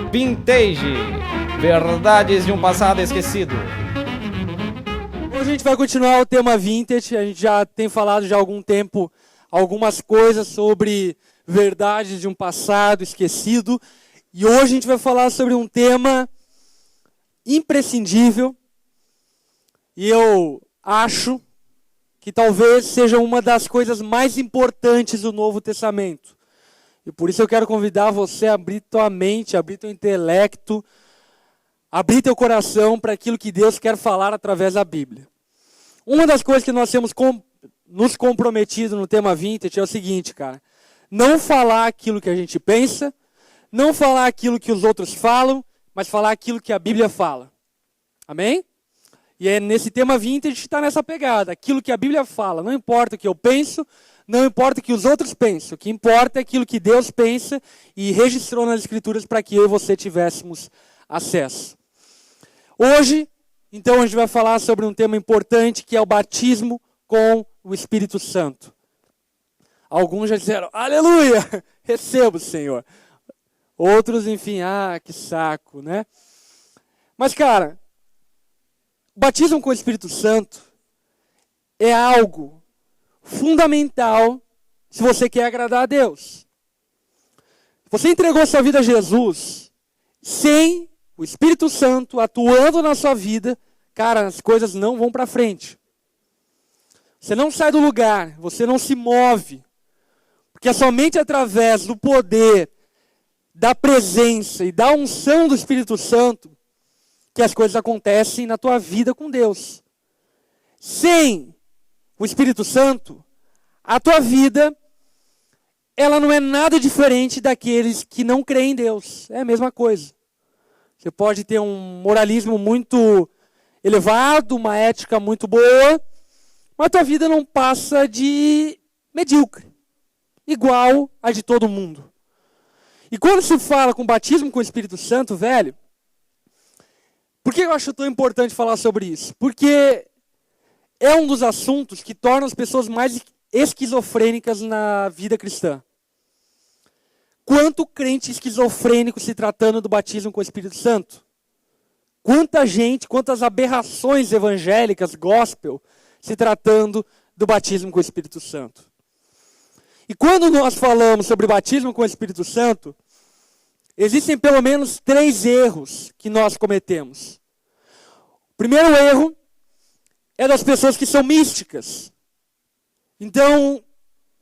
Vintage, verdades de um passado esquecido. Hoje a gente vai continuar o tema Vintage. A gente já tem falado já há algum tempo algumas coisas sobre verdades de um passado esquecido. E hoje a gente vai falar sobre um tema imprescindível. E eu acho que talvez seja uma das coisas mais importantes do Novo Testamento. E por isso eu quero convidar você a abrir tua mente, abrir teu intelecto, abrir teu coração para aquilo que Deus quer falar através da Bíblia. Uma das coisas que nós temos nos comprometido no tema Vintage é o seguinte, cara. Não falar aquilo que a gente pensa, não falar aquilo que os outros falam, mas falar aquilo que a Bíblia fala. Amém? E é nesse tema Vintage que está nessa pegada. Aquilo que a Bíblia fala, não importa o que eu penso, não importa o que os outros pensam. O que importa é aquilo que Deus pensa e registrou nas Escrituras para que eu e você tivéssemos acesso. Hoje, então, a gente vai falar sobre um tema importante que é o batismo com o Espírito Santo. Alguns já disseram, aleluia, recebo, Senhor. Outros, enfim, que saco, né? Mas, cara, o batismo com o Espírito Santo é algo fundamental se você quer agradar a Deus. Você entregou sua vida a Jesus sem o Espírito Santo atuando na sua vida, cara, as coisas não vão para frente. Você não sai do lugar, você não se move, porque é somente através do poder, da presença e da unção do Espírito Santo que as coisas acontecem na tua vida com Deus. Sem o Espírito Santo, a tua vida, ela não é nada diferente daqueles que não creem em Deus. É a mesma coisa. Você pode ter um moralismo muito elevado, uma ética muito boa, mas a tua vida não passa de medíocre, igual a de todo mundo. E quando se fala com batismo com o Espírito Santo, velho, por que eu acho tão importante falar sobre isso? Porque é um dos assuntos que torna as pessoas mais esquizofrênicas na vida cristã. Quanto crente esquizofrênico se tratando do batismo com o Espírito Santo? Quanta gente, quantas aberrações evangélicas, gospel, se tratando do batismo com o Espírito Santo. E quando nós falamos sobre batismo com o Espírito Santo, existem pelo menos 3 erros que nós cometemos. O primeiro erro é das pessoas que são místicas. Então,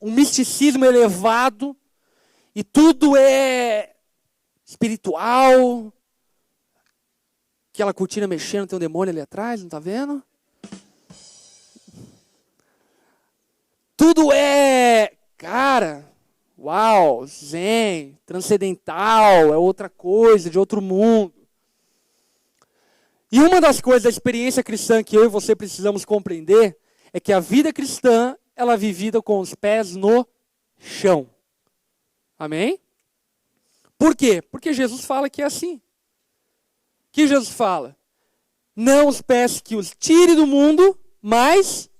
um misticismo elevado e tudo é espiritual. Aquela cortina mexendo, tem um demônio ali atrás, não está vendo? Tudo é, cara, uau, zen, transcendental, é outra coisa, de outro mundo. E uma das coisas da experiência cristã que eu e você precisamos compreender é que a vida cristã, ela é vivida com os pés no chão. Amém? Por quê? Porque Jesus fala que é assim. O que Jesus fala? Não os pés que os tire do mundo, mas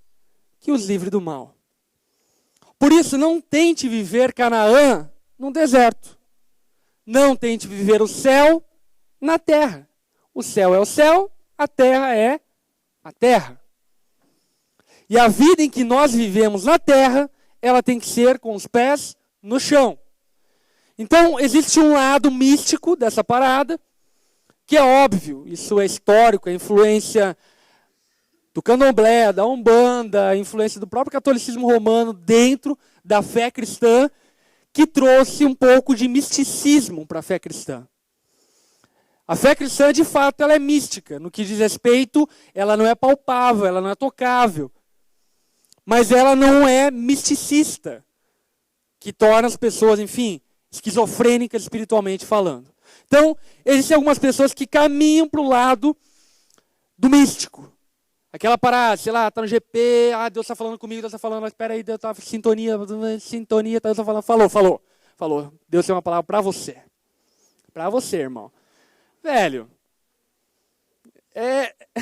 que os livre do mal. Por isso, não tente viver Canaã num deserto. Não tente viver o céu na terra. O céu é o céu, a terra é a terra. E a vida em que nós vivemos na terra, ela tem que ser com os pés no chão. Então, existe um lado místico dessa parada, que é óbvio, isso é histórico, a influência do candomblé, da umbanda, a influência do próprio catolicismo romano dentro da fé cristã, que trouxe um pouco de misticismo para a fé cristã. A fé cristã, de fato, ela é mística. No que diz respeito, ela não é palpável, ela não é tocável. Mas ela não é misticista, que torna as pessoas, enfim, esquizofrênicas espiritualmente falando. Então, existem algumas pessoas que caminham para o lado do místico. Aquela parada, sei lá, tá no GP, Deus está falando comigo, Deus está falando, mas espera aí, Deus está sintonia, Deus está falando, falou. Deus tem uma palavra para você. Para você, irmão. Velho,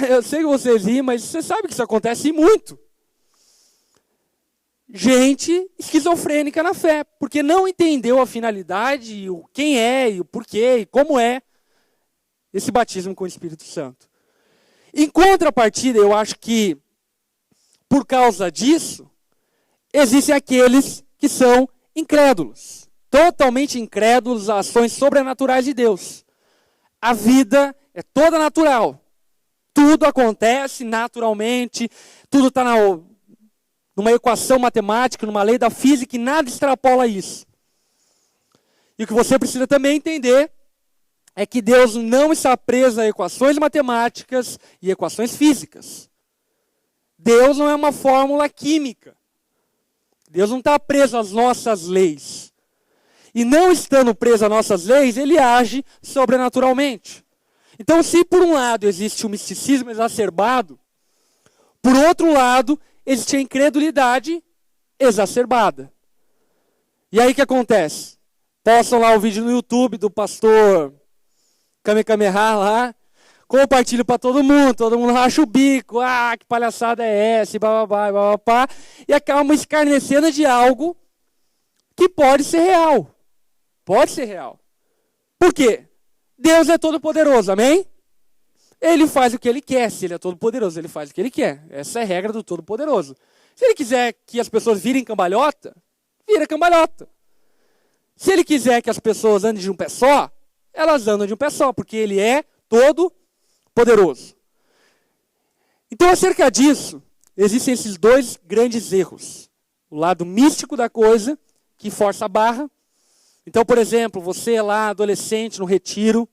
eu sei que vocês riem, mas você sabe que isso acontece muito. gente esquizofrênica na fé, porque não entendeu a finalidade, o quem é, e o porquê, e como é esse batismo com o Espírito Santo. Em contrapartida, eu acho que, por causa disso, existem aqueles que são incrédulos, totalmente incrédulos às ações sobrenaturais de Deus. A vida é toda natural. Tudo acontece naturalmente, tudo está numa equação matemática, numa lei da física, e nada extrapola isso. E o que você precisa também entender é que Deus não está preso a equações matemáticas e equações físicas. Deus não é uma fórmula química. Deus não está preso às nossas leis. E não estando preso às nossas leis, ele age sobrenaturalmente. Então, se por um lado existe o misticismo exacerbado, por outro lado, existe a incredulidade exacerbada. E aí o que acontece? Postam lá o vídeo no YouTube do pastor Kamehameha lá, compartilho para todo mundo racha o bico, que palhaçada é essa, bababá, e acaba escarnecendo de algo que pode ser real. Pode ser real. Por quê? Deus é todo poderoso, amém? Ele faz o que ele quer. Se ele é todo poderoso, ele faz o que ele quer. Essa é a regra do todo poderoso. Se ele quiser que as pessoas virem cambalhota, vira cambalhota. Se ele quiser que as pessoas andem de um pé só, elas andam de um pé só, porque ele é todo poderoso. Então, acerca disso, existem esses dois grandes erros. O lado místico da coisa, que força a barra. Então, por exemplo, você lá, adolescente, no retiro,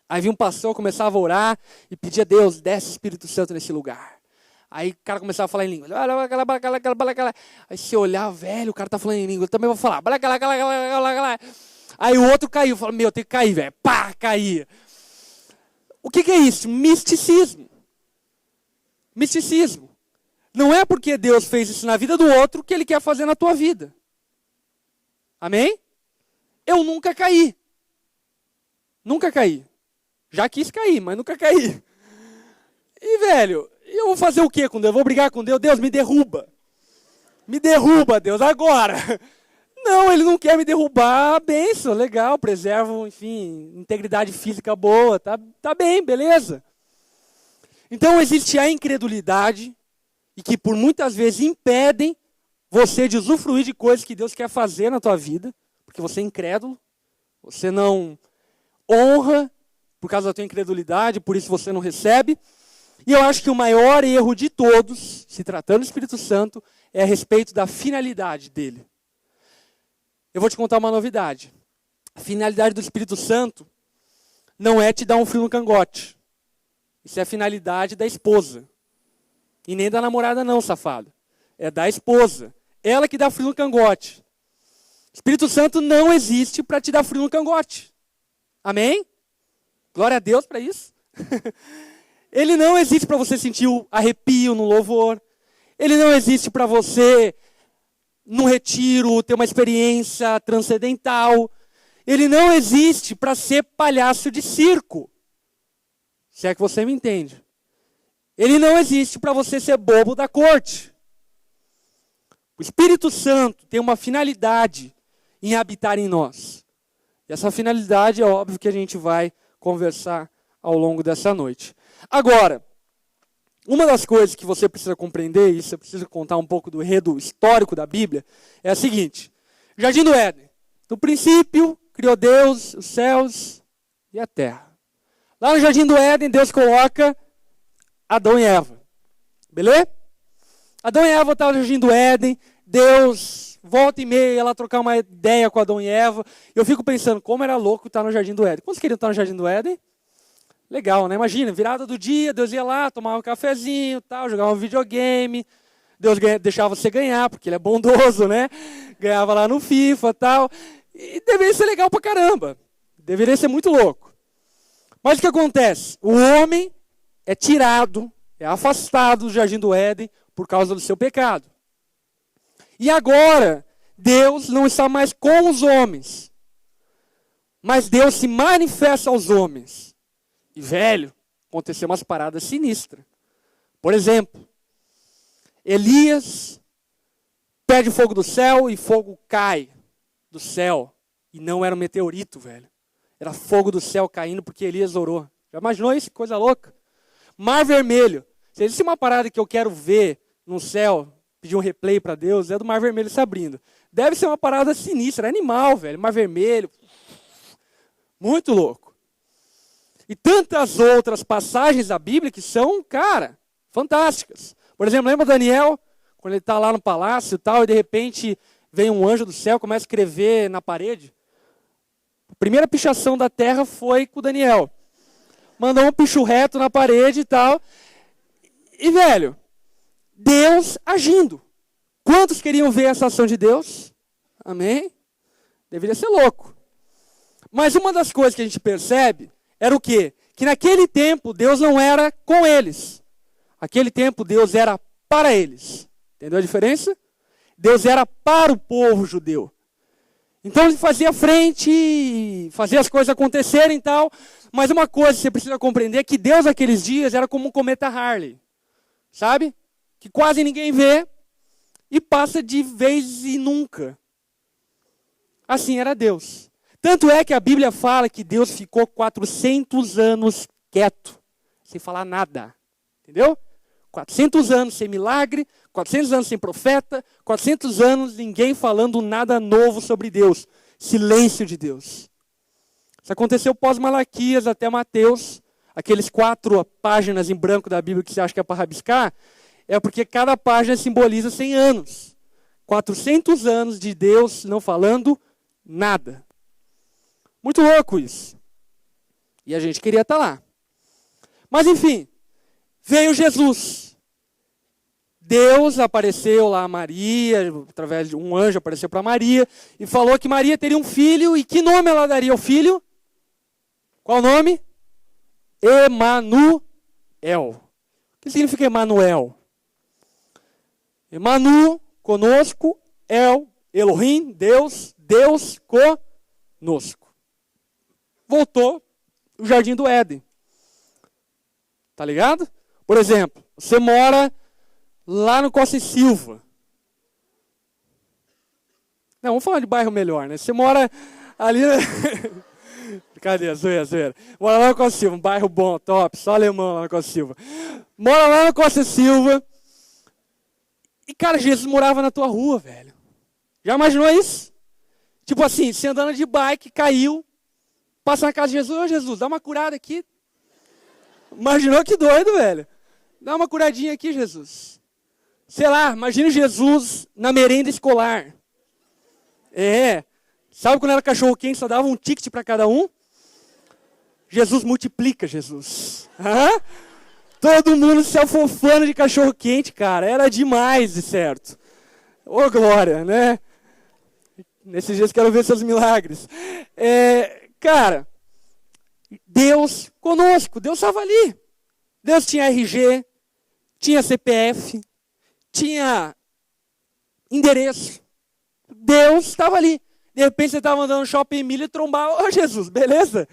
aí vinha um pastor, começava a orar e pedia a Deus, desce o Espírito Santo nesse lugar. Aí o cara começava a falar em língua. Aí você olhar, velho, o cara tá falando em língua, eu também vou falar. Aí o outro caiu, falou, tem que cair, velho. Pá, caía. O que é isso? Misticismo. Misticismo. Não é porque Deus fez isso na vida do outro que ele quer fazer na tua vida. Amém? Eu nunca caí. Nunca caí. Já quis cair, mas nunca caí. E, velho, eu vou fazer o quê com Deus? Eu vou brigar com Deus? Deus, me derruba. Me derruba, Deus, agora. Não, ele não quer me derrubar. Benção, legal, preservo, enfim, integridade física boa. Tá bem, beleza. Então, existe a incredulidade e que por muitas vezes impedem você de usufruir de coisas que Deus quer fazer na tua vida, porque você é incrédulo, você não honra por causa da tua incredulidade, por isso você não recebe. E eu acho que o maior erro de todos, se tratando do Espírito Santo, é a respeito da finalidade dele. Eu vou te contar uma novidade. A finalidade do Espírito Santo não é te dar um frio no cangote. Isso é a finalidade da esposa. E nem da namorada não, safado. É da esposa. Ela que dá frio no cangote. O Espírito Santo não existe para te dar frio no cangote. Amém? Glória a Deus para isso. Ele não existe para você sentir o arrepio no louvor. Ele não existe para você, no retiro, ter uma experiência transcendental. Ele não existe para ser palhaço de circo. Se é que você me entende. Ele não existe para você ser bobo da corte. O Espírito Santo tem uma finalidade em habitar em nós. E essa finalidade é óbvio que a gente vai conversar ao longo dessa noite. Agora, uma das coisas que você precisa compreender, e você precisa contar um pouco do enredo histórico da Bíblia, é a seguinte. Jardim do Éden. No princípio, criou Deus os céus e a terra. Lá no Jardim do Éden, Deus coloca Adão e Eva. Beleza? Adão e Eva estavam no Jardim do Éden, Deus volta e meia ia lá trocar uma ideia com Adão e Eva. Eu fico pensando, como era louco estar no Jardim do Éden. Quantos queriam estar no Jardim do Éden? Legal, né? Imagina, virada do dia, Deus ia lá, tomava um cafezinho, tal, jogava um videogame. Deus deixava você ganhar, porque ele é bondoso, né? Ganhava lá no FIFA e tal. E deveria ser legal pra caramba. Deveria ser muito louco. Mas o que acontece? O homem é tirado, é afastado do Jardim do Éden por causa do seu pecado. E agora, Deus não está mais com os homens. Mas Deus se manifesta aos homens. E, velho, aconteceu umas paradas sinistras. Por exemplo, Elias pede fogo do céu e fogo cai do céu. E não era um meteorito, velho. Era fogo do céu caindo porque Elias orou. Já imaginou isso? Coisa louca. Mar Vermelho. Se existe uma parada que eu quero ver no céu, pedir um replay para Deus, é do Mar Vermelho se abrindo. Deve ser uma parada sinistra, animal, velho. Mar Vermelho. Muito louco. E tantas outras passagens da Bíblia que são, cara, fantásticas. Por exemplo, lembra Daniel, quando ele está lá no palácio e tal, e de repente vem um anjo do céu, começa a escrever na parede? A primeira pichação da terra foi com o Daniel. Mandou um picho reto na parede e tal. E, velho, Deus agindo. Quantos queriam ver essa ação de Deus? Amém? Deveria ser louco. Mas uma das coisas que a gente percebe era o quê? Que naquele tempo Deus não era com eles. Aquele tempo Deus era para eles. Entendeu a diferença? Deus era para o povo judeu. Então ele fazia frente, fazia as coisas acontecerem e tal. Mas uma coisa que você precisa compreender é que Deus naqueles dias era como um cometa Harley. Sabe? Que quase ninguém vê e passa de vez e nunca. Assim era Deus. Tanto é que a Bíblia fala que Deus ficou 400 anos quieto, sem falar nada. Entendeu? 400 anos sem milagre, 400 anos sem profeta, 400 anos ninguém falando nada novo sobre Deus. Silêncio de Deus. Isso aconteceu pós-Malaquias até Mateus. Aqueles 4 páginas em branco da Bíblia que você acha que é para rabiscar, é porque cada página simboliza 100 anos. 400 anos de Deus não falando nada. Muito louco isso. E a gente queria estar lá. Mas enfim, veio Jesus. Deus apareceu lá a Maria, através de um anjo apareceu para Maria, e falou que Maria teria um filho, e que nome ela daria ao filho? Qual o nome? Emanuel. O que significa Emanuel? Emanu, conosco, Elohim, Deus, Deus conosco. Voltou o Jardim do Éden. Tá ligado? Por exemplo, você mora lá no Costa e Silva. Não, vamos falar de bairro melhor, né? Você mora ali... Cadê? Zoeira. Mora lá no Costa e Silva, um bairro bom, top, só alemão lá no Costa e Silva. Mora lá no Costa e Silva. E, cara, Jesus morava na tua rua, velho. Já imaginou isso? Tipo assim, você andando de bike, caiu, passa na casa de Jesus, ô Jesus, dá uma curada aqui. Imaginou que doido, velho. Dá uma curadinha aqui, Jesus. Sei lá, imagine Jesus na merenda escolar. Sabe quando era cachorro quente, só dava um ticket para cada um? Jesus multiplica, Jesus. Todo mundo se afofando de cachorro quente, cara. Era demais, de certo. Ô, glória, né? Nesses dias quero ver seus milagres. Cara, Deus conosco, Deus estava ali. Deus tinha RG, tinha CPF, tinha endereço. Deus estava ali. De repente você estava andando no Shopping Milha e trombava. Ô Jesus, beleza?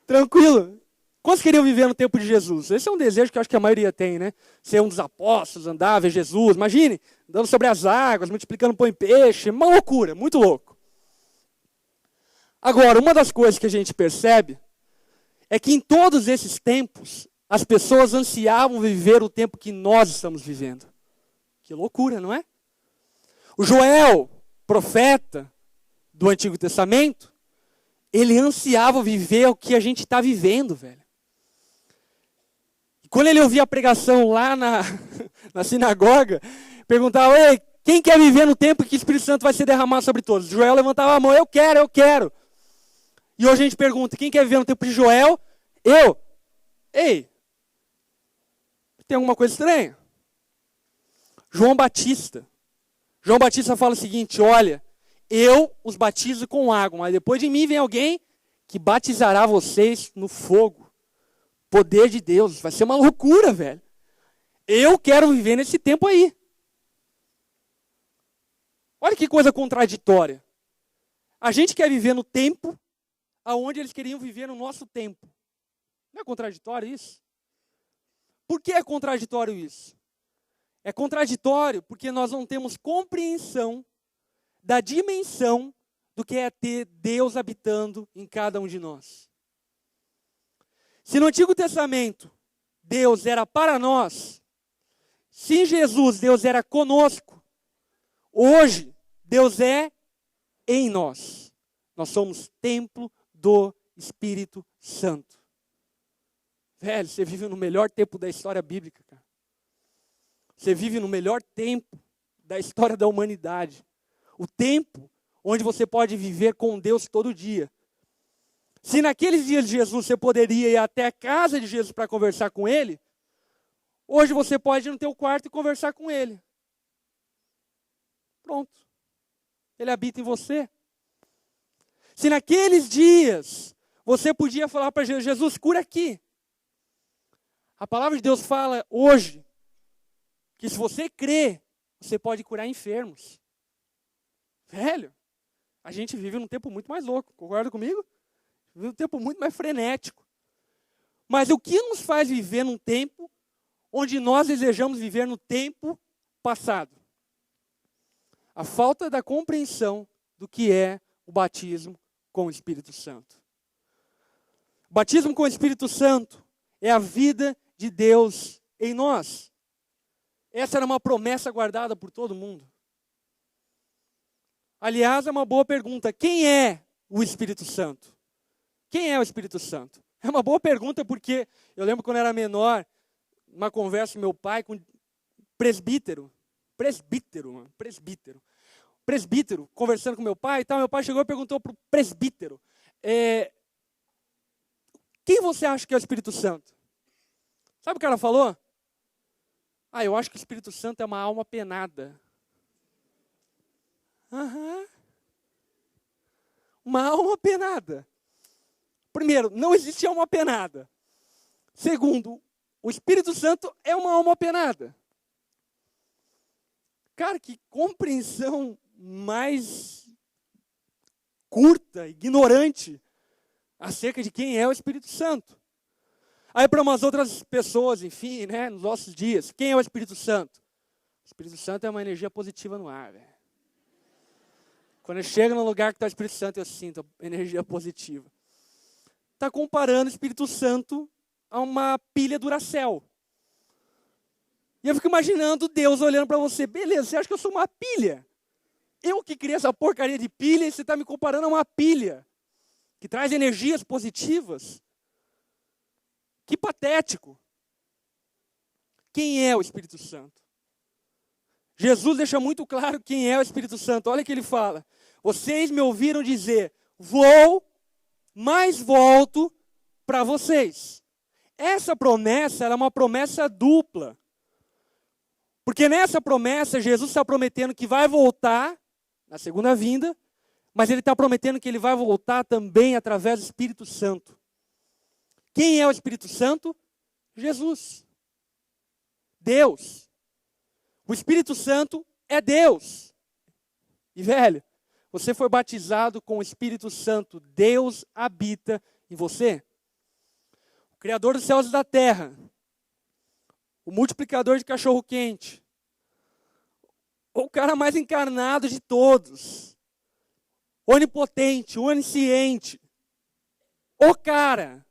Tranquilo. Quantos queriam viver no tempo de Jesus? Esse é um desejo que eu acho que a maioria tem, né? Ser um dos apóstolos, andar, ver Jesus. Imagine, andando sobre as águas, multiplicando pão e peixe. Uma loucura, muito louco. Agora, uma das coisas que a gente percebe é que em todos esses tempos, as pessoas ansiavam viver o tempo que nós estamos vivendo. Que loucura, não é? O Joel, profeta do Antigo Testamento, ele ansiava viver o que a gente está vivendo, velho. E quando ele ouvia a pregação lá na sinagoga, perguntava, ei, quem quer viver no tempo que o Espírito Santo vai ser derramado sobre todos? Joel levantava a mão, eu quero. E hoje a gente pergunta, quem quer viver no tempo de Joel? Eu. Ei, tem alguma coisa estranha? João Batista fala o seguinte, olha, eu os batizo com água, mas depois de mim vem alguém que batizará vocês no fogo. Poder de Deus, vai ser uma loucura, velho. Eu quero viver nesse tempo aí. Olha que coisa contraditória. A gente quer viver no tempo aonde eles queriam viver no nosso tempo. Não é contraditório isso? Por que é contraditório isso? É contraditório porque nós não temos compreensão da dimensão do que é ter Deus habitando em cada um de nós. Se no Antigo Testamento Deus era para nós, se em Jesus Deus era conosco, hoje Deus é em nós. Nós somos templo do Espírito Santo. Velho, você vive no melhor tempo da história bíblica, cara. Você vive no melhor tempo da história da humanidade. O tempo onde você pode viver com Deus todo dia. Se naqueles dias de Jesus você poderia ir até a casa de Jesus para conversar com Ele, hoje você pode ir no teu quarto e conversar com Ele. Pronto. Ele habita em você. Se naqueles dias você podia falar para Jesus, Jesus, cura aqui. A palavra de Deus fala hoje que se você crê, você pode curar enfermos. Velho, a gente vive num tempo muito mais louco, concorda comigo? Vive num tempo muito mais frenético. Mas o que nos faz viver num tempo onde nós desejamos viver no tempo passado? A falta da compreensão do que é o batismo com o Espírito Santo. O batismo com o Espírito Santo é a vida de Deus em nós. Essa era uma promessa guardada por todo mundo. Aliás, é uma boa pergunta. Quem é o Espírito Santo? Quem é o Espírito Santo? É uma boa pergunta porque eu lembro quando eu era menor, uma conversa com meu pai com presbítero, conversando com meu pai e tal, meu pai chegou e perguntou para o presbítero, quem você acha que é o Espírito Santo? Sabe o que o cara falou? Eu acho que o Espírito Santo é uma alma penada. Uma alma penada. Primeiro, não existe alma penada. Segundo, o Espírito Santo é uma alma penada. Cara, que compreensão mais curta, ignorante, acerca de quem é o Espírito Santo. Aí para umas outras pessoas, enfim, né, nos nossos dias, quem é o Espírito Santo? O Espírito Santo é uma energia positiva no ar, velho. Quando eu chego num lugar que está o Espírito Santo, eu sinto energia positiva. Está comparando o Espírito Santo a uma pilha Duracell. E eu fico imaginando Deus olhando para você, beleza, você acha que eu sou uma pilha? Eu que criei essa porcaria de pilha e você está me comparando a uma pilha que traz energias positivas? Que patético. Quem é o Espírito Santo? Jesus deixa muito claro quem é o Espírito Santo. Olha o que ele fala. Vocês me ouviram dizer, vou, mas volto para vocês. Essa promessa é uma promessa dupla. Porque nessa promessa, Jesus está prometendo que vai voltar na segunda vinda, mas ele está prometendo que ele vai voltar também através do Espírito Santo. Quem é o Espírito Santo? Jesus. Deus. O Espírito Santo é Deus. E velho, você foi batizado com o Espírito Santo. Deus habita em você. O Criador dos céus e da terra. O multiplicador de cachorro-quente. O cara mais encarnado de todos. Onipotente, onisciente. O cara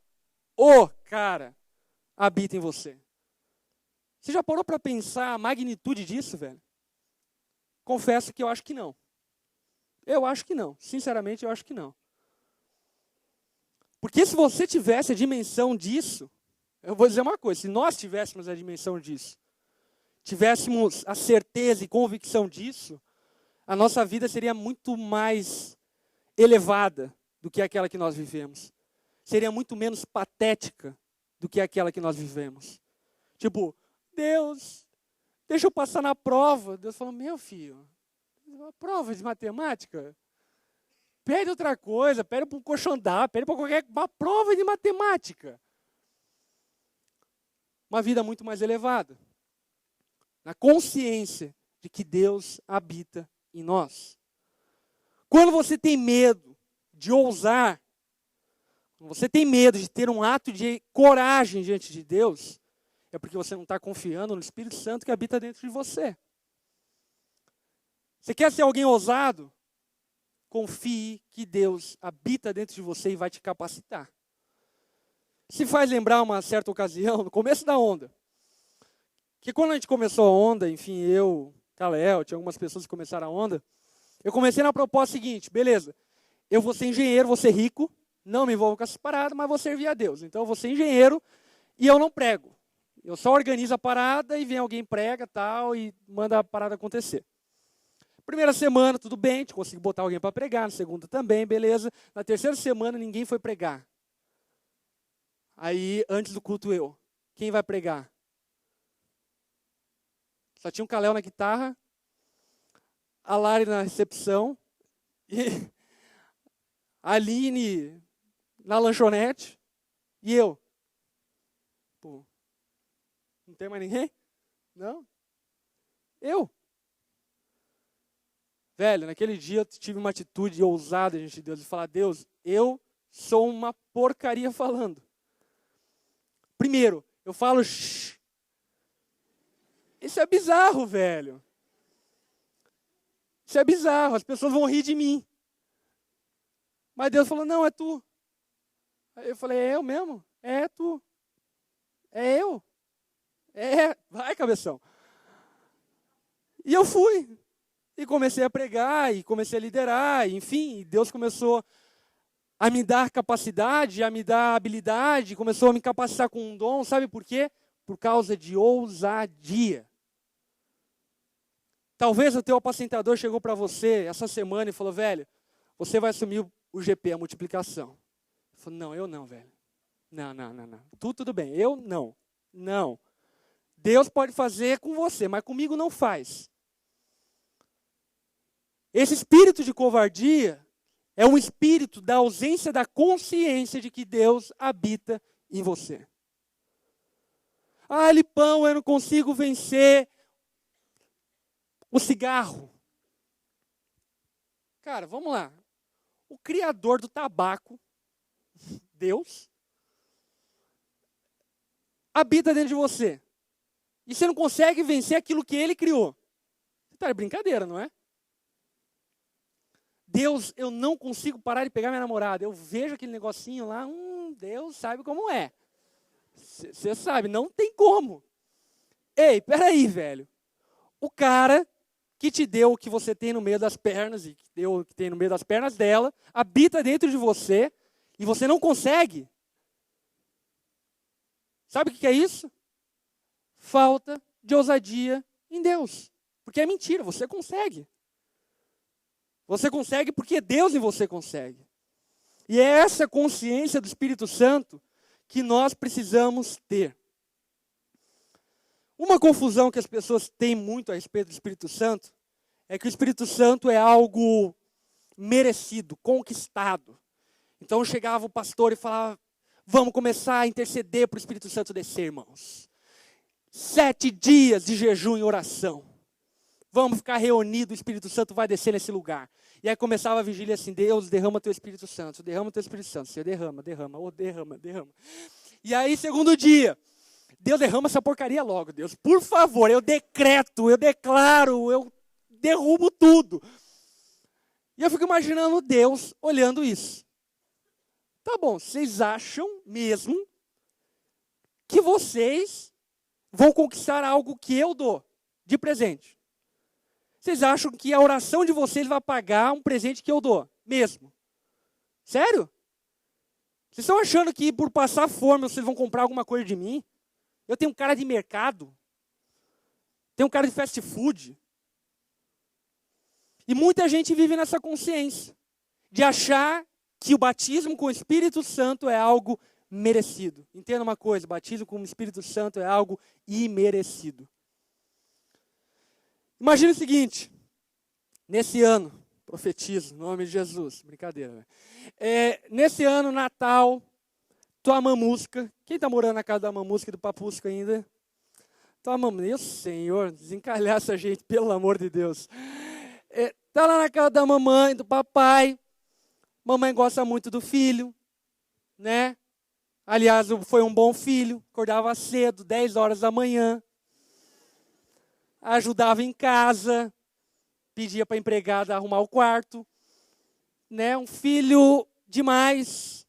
habita em você. Você já parou para pensar a magnitude disso, velho? Confesso que eu acho que não. Eu acho que não. Sinceramente, eu acho que não. Porque se você tivesse a dimensão disso, eu vou dizer uma coisa, se nós tivéssemos a dimensão disso, tivéssemos a certeza e convicção disso, a nossa vida seria muito mais elevada do que aquela que nós vivemos. Seria muito menos patética do que aquela que nós vivemos. Tipo, Deus, deixa eu passar na prova. Deus falou, meu filho, uma prova de matemática? Pede outra coisa, pede para um coxandá, pede para uma prova de matemática. Uma vida muito mais elevada. Na consciência de que Deus habita em nós. Quando você tem medo de ousar, quando você tem medo de ter um ato de coragem diante de Deus, é porque você não está confiando no Espírito Santo que habita dentro de você. Você quer ser alguém ousado? Confie que Deus habita dentro de você e vai te capacitar. Se faz lembrar uma certa ocasião, no começo da onda, que quando a gente começou a onda, enfim, eu, Kalel, tinha algumas pessoas que começaram a onda, eu comecei na proposta seguinte: beleza, eu vou ser engenheiro, vou ser rico, não me envolvo com essas paradas, mas vou servir a Deus. Então eu vou ser engenheiro e eu não prego. Eu só organizo a parada e vem alguém prega tal e manda a parada acontecer. Primeira semana, tudo bem, a gente conseguiu botar alguém para pregar, na segunda também, beleza. Na terceira semana, ninguém foi pregar. Aí, antes do culto, quem vai pregar? Só tinha um Kalel na guitarra, a Lari na recepção, e a Aline na lanchonete, e eu. Pô, não tem mais ninguém? Não? Eu. Velho, naquele dia eu tive uma atitude ousada diante de Deus, de falar: Deus, eu sou uma porcaria falando. Primeiro, eu falo shh. Isso é bizarro, velho. Isso é bizarro, as pessoas vão rir de mim. Mas Deus falou: não, é tu. Aí eu falei: é eu mesmo? É tu. É eu. Vai, cabeção. E eu fui. E comecei a pregar, e comecei a liderar, enfim, Deus começou a me dar capacidade, a me dar habilidade, começou a me capacitar com um dom, sabe por quê? Por causa de ousadia. Talvez o teu apacentador chegou para você essa semana e falou: velho, você vai assumir o GP, a multiplicação. Eu falei: não, eu não, velho. Não. Tudo bem, eu não. Não. Deus pode fazer com você, mas comigo não faz. Esse espírito de covardia é um espírito da ausência da consciência de que Deus habita em você. Ah, Lipão, eu não consigo vencer o cigarro. Cara, vamos lá. O criador do tabaco, Deus, habita dentro de você. E você não consegue vencer aquilo que ele criou. Você está de brincadeira, não é? Deus, eu não consigo parar de pegar minha namorada. Eu vejo aquele negocinho lá, Deus sabe como é. Você sabe, não tem como. Ei, peraí, velho. O cara que te deu o que você tem no meio das pernas, e que deu o que tem no meio das pernas dela, habita dentro de você, e você não consegue. Sabe o que é isso? Falta de ousadia em Deus. Porque é mentira, você consegue. Você consegue porque Deus em você consegue. E é essa consciência do Espírito Santo que nós precisamos ter. Uma confusão que as pessoas têm muito a respeito do Espírito Santo é que o Espírito Santo é algo merecido, conquistado. Então chegava o pastor e falava: vamos começar a interceder para o Espírito Santo descer, irmãos. 7 dias de jejum e oração. Vamos ficar reunidos, o Espírito Santo vai descer nesse lugar. E aí começava a vigília assim: Deus, derrama teu Espírito Santo, derrama teu Espírito Santo. Senhor, derrama. E aí, segundo dia, Deus, derrama essa porcaria logo, Deus. Por favor, eu decreto, eu declaro, eu derrubo tudo. E eu fico imaginando Deus olhando isso. Tá bom, vocês acham mesmo que vocês vão conquistar algo que eu dou de presente? Vocês acham que a oração de vocês vai pagar um presente que eu dou? Mesmo? Sério? Vocês estão achando que por passar fome vocês vão comprar alguma coisa de mim? Eu tenho um cara de mercado. Tenho um cara de fast food. E muita gente vive nessa consciência de achar que o batismo com o Espírito Santo é algo merecido. Entenda uma coisa: batismo com o Espírito Santo é algo imerecido. Imagina o seguinte: nesse ano, profetizo, em nome de Jesus, brincadeira, né? Nesse ano, Natal, tua mamusca, quem está morando na casa da mamusca e do papusca ainda? Tua mamusca, meu Senhor, desencalhar essa gente, pelo amor de Deus. Está lá na casa da mamãe, do papai, mamãe gosta muito do filho, né? Aliás, foi um bom filho, acordava cedo, 10 horas da manhã, ajudava em casa, pedia para a empregada arrumar o quarto, né? Um filho demais,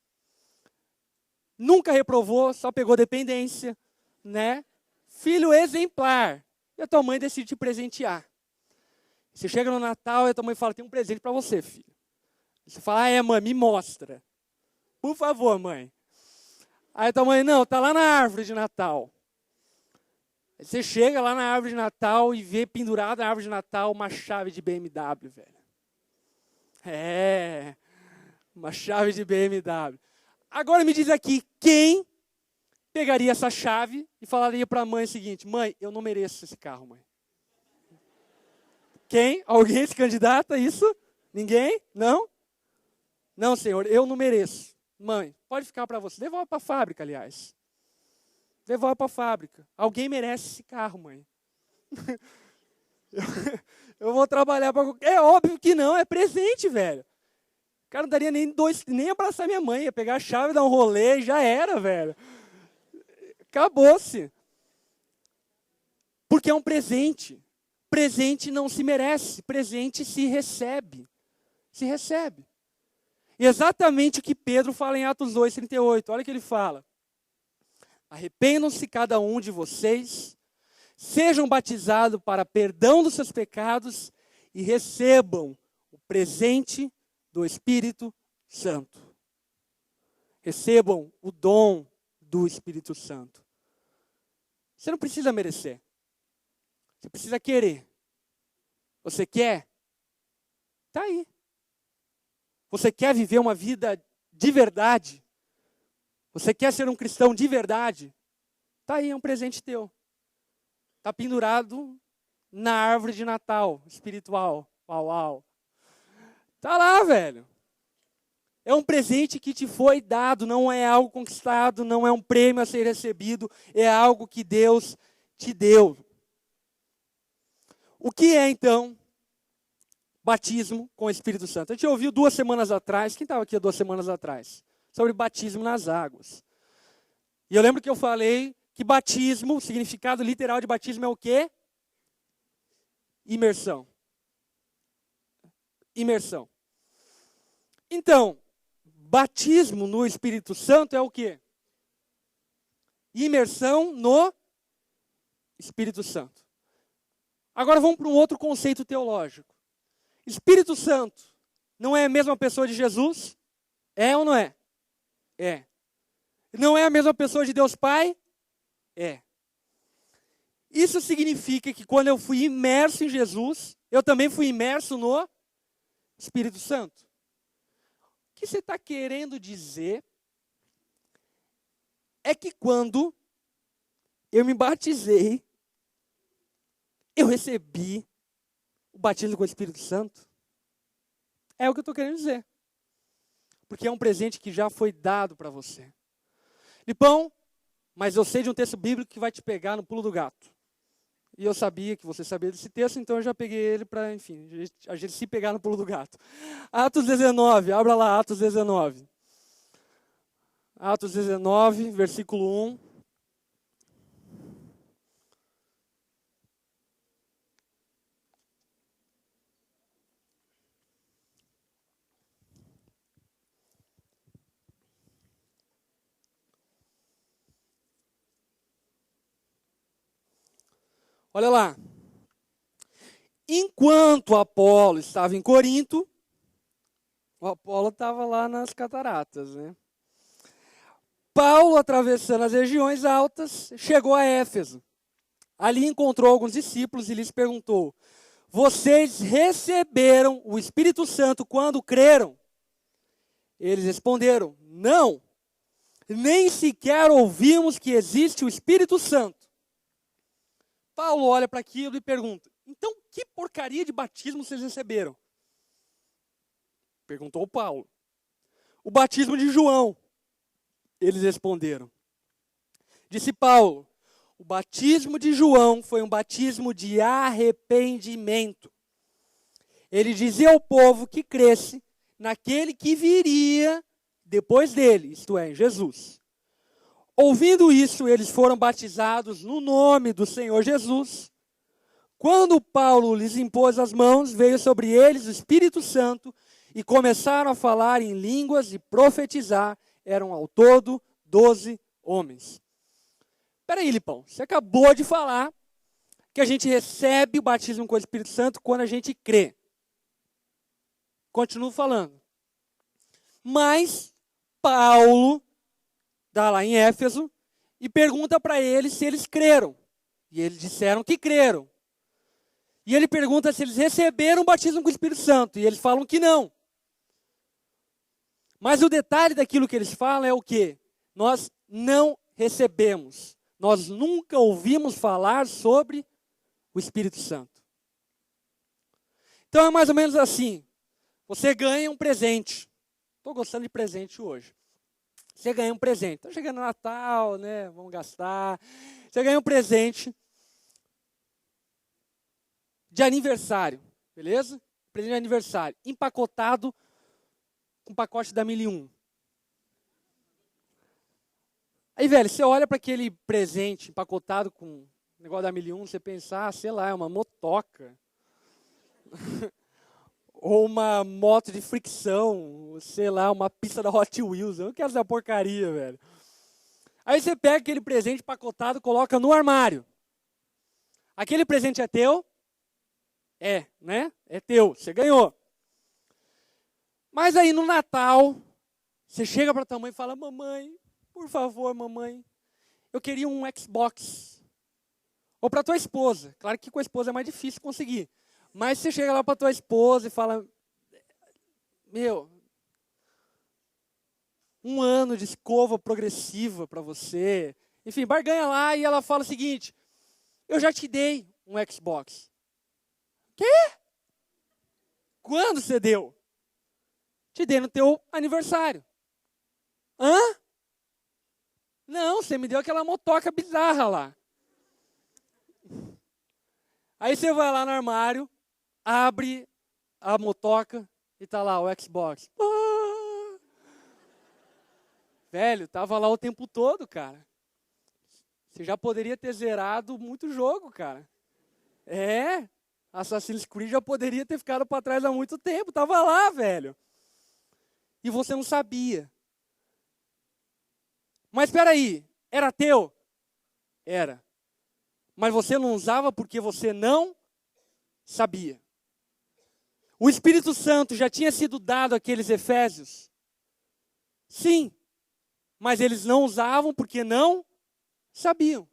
nunca reprovou, só pegou dependência, né? Filho exemplar. E a tua mãe decide te presentear. Você chega no Natal e a tua mãe fala, tem um presente para você, filho. Você fala, mãe, me mostra. Por favor, mãe. Aí a tua mãe, não, tá lá na árvore de Natal. Aí você chega lá na árvore de Natal e vê pendurada na árvore de Natal uma chave de BMW, velho. Uma chave de BMW. Agora me diz aqui, quem pegaria essa chave e falaria para a mãe o seguinte, mãe, eu não mereço esse carro, mãe. Quem? Alguém se candidata a isso? Ninguém? Não? Não, senhor, eu não mereço. Mãe, pode ficar para você. Devolve para a fábrica, aliás. Devolve para a fábrica. Alguém merece esse carro, mãe. Eu vou trabalhar para... É óbvio que não, é presente, velho. O cara não daria nem abraçar minha mãe. Ia pegar a chave, dar um rolê e já era, velho. Acabou-se. Porque é um presente. Presente não se merece. Presente se recebe. Se recebe. E exatamente o que Pedro fala em Atos 2:38. Olha o que ele fala. Arrependam-se cada um de vocês, sejam batizados para perdão dos seus pecados e recebam o presente do Espírito Santo. Recebam o dom do Espírito Santo. Você não precisa merecer. Você precisa querer. Você quer? Está aí. Você quer viver uma vida de verdade? Você quer ser um cristão de verdade? Está aí, é um presente teu. Está pendurado na árvore de Natal espiritual. Uau. Está lá, velho. É um presente que te foi dado, não é algo conquistado, não é um prêmio a ser recebido, é algo que Deus te deu. O que é, então, batismo com o Espírito Santo? A gente ouviu 2 semanas atrás, quem estava aqui há 2 semanas atrás? Sobre batismo nas águas. E eu lembro que eu falei que batismo, o significado literal de batismo é o quê? Imersão. Imersão. Então, batismo no Espírito Santo é o quê? Imersão no Espírito Santo. Agora vamos para um outro conceito teológico. Espírito Santo não é a mesma pessoa de Jesus? É ou não é? É. Não é a mesma pessoa de Deus Pai? É. Isso significa que quando eu fui imerso em Jesus, eu também fui imerso no Espírito Santo. O que você está querendo dizer é que quando eu me batizei, eu recebi o batismo com o Espírito Santo? É o que eu estou querendo dizer. Porque é um presente que já foi dado para você. Lipão, mas eu sei de um texto bíblico que vai te pegar no pulo do gato. E eu sabia que você sabia desse texto, então eu já peguei ele para, enfim, a gente se pegar no pulo do gato. Atos 19, abra lá Atos 19. Atos 19, versículo 1. Olha lá. Enquanto Apolo estava em Corinto, o Apolo estava lá nas cataratas, né? Paulo, atravessando as regiões altas, chegou a Éfeso. Ali encontrou alguns discípulos e lhes perguntou: vocês receberam o Espírito Santo quando creram? Eles responderam: não, nem sequer ouvimos que existe o Espírito Santo. Paulo olha para aquilo e pergunta: então que porcaria de batismo vocês receberam? Perguntou Paulo. O batismo de João. Eles responderam. Disse Paulo: o batismo de João foi um batismo de arrependimento. Ele dizia ao povo que cresce naquele que viria depois dele, isto é, em Jesus. Ouvindo isso, eles foram batizados no nome do Senhor Jesus. Quando Paulo lhes impôs as mãos, veio sobre eles o Espírito Santo e começaram a falar em línguas e profetizar. Eram ao todo 12 homens. Peraí, Lipão, você acabou de falar que a gente recebe o batismo com o Espírito Santo quando a gente crê. Continuo falando. Mas Paulo está lá em Éfeso e pergunta para eles se eles creram. E eles disseram que creram. E ele pergunta se eles receberam o batismo com o Espírito Santo. E eles falam que não. Mas o detalhe daquilo que eles falam é o quê? Nós não recebemos. Nós nunca ouvimos falar sobre o Espírito Santo. Então é mais ou menos assim. Você ganha um presente. Estou gostando de presente hoje. Você ganha um presente. Está chegando o Natal, né? Vamos gastar. Você ganha um presente de aniversário, beleza? Presente de aniversário, empacotado com pacote da 1001. Aí, velho, você olha para aquele presente empacotado com o negócio da 1001, você pensa, sei lá, é uma motoca. Ou uma moto de fricção, sei lá, uma pista da Hot Wheels. Eu não quero essa porcaria, velho. Aí você pega aquele presente empacotado e coloca no armário. Aquele presente é teu? É, né? É teu, você ganhou. Mas aí no Natal, você chega para tua mãe e fala, mamãe, por favor, mamãe, eu queria um Xbox. Ou para tua esposa. Claro que com a esposa é mais difícil conseguir. Mas você chega lá para tua esposa e fala, meu, um ano de escova progressiva para você. Enfim, barganha lá e ela fala o seguinte, eu já te dei um Xbox. Quê? Quando você deu? Te dei no teu aniversário. Hã? Não, você me deu aquela motoca bizarra lá. Aí você vai lá no armário, abre a motoca e tá lá o Xbox. Ah! Velho, tava lá o tempo todo, cara. Você já poderia ter zerado muito jogo, cara. É, Assassin's Creed já poderia ter ficado para trás há muito tempo. Tava lá, velho. E você não sabia. Mas espera aí, era teu? Era. Mas você não usava porque você não sabia. O Espírito Santo já tinha sido dado àqueles efésios? Sim. Mas eles não usavam porque não sabiam.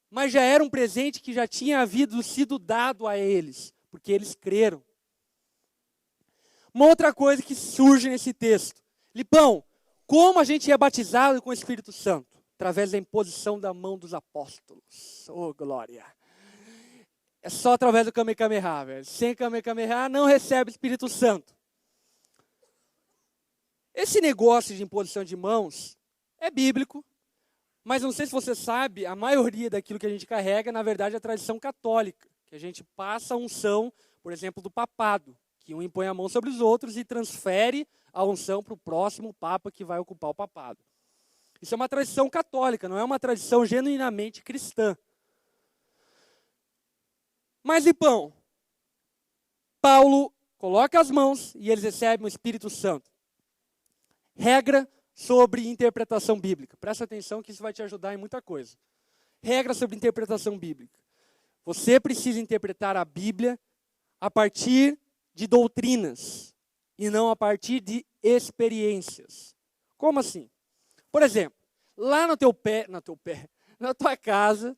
Mas já era um presente que já tinha sido dado a eles, porque eles creram. Uma outra coisa que surge nesse texto. Lipão, como a gente é batizado com o Espírito Santo? Através da imposição da mão dos apóstolos. Oh, glória! É só através do Kamehameha, velho. Sem Kamehameha não recebe o Espírito Santo. Esse negócio de imposição de mãos é bíblico, mas não sei se você sabe, a maioria daquilo que a gente carrega, na verdade, é a tradição católica. Que a gente passa a unção, por exemplo, do papado, que um impõe a mão sobre os outros e transfere a unção para o próximo papa que vai ocupar o papado. Isso é uma tradição católica, não é uma tradição genuinamente cristã. Mas, Lipão, Paulo coloca as mãos e eles recebem o Espírito Santo. Regra sobre interpretação bíblica. Presta atenção que isso vai te ajudar em muita coisa. Regra sobre interpretação bíblica. Você precisa interpretar a Bíblia a partir de doutrinas e não a partir de experiências. Como assim? Por exemplo, lá na tua casa,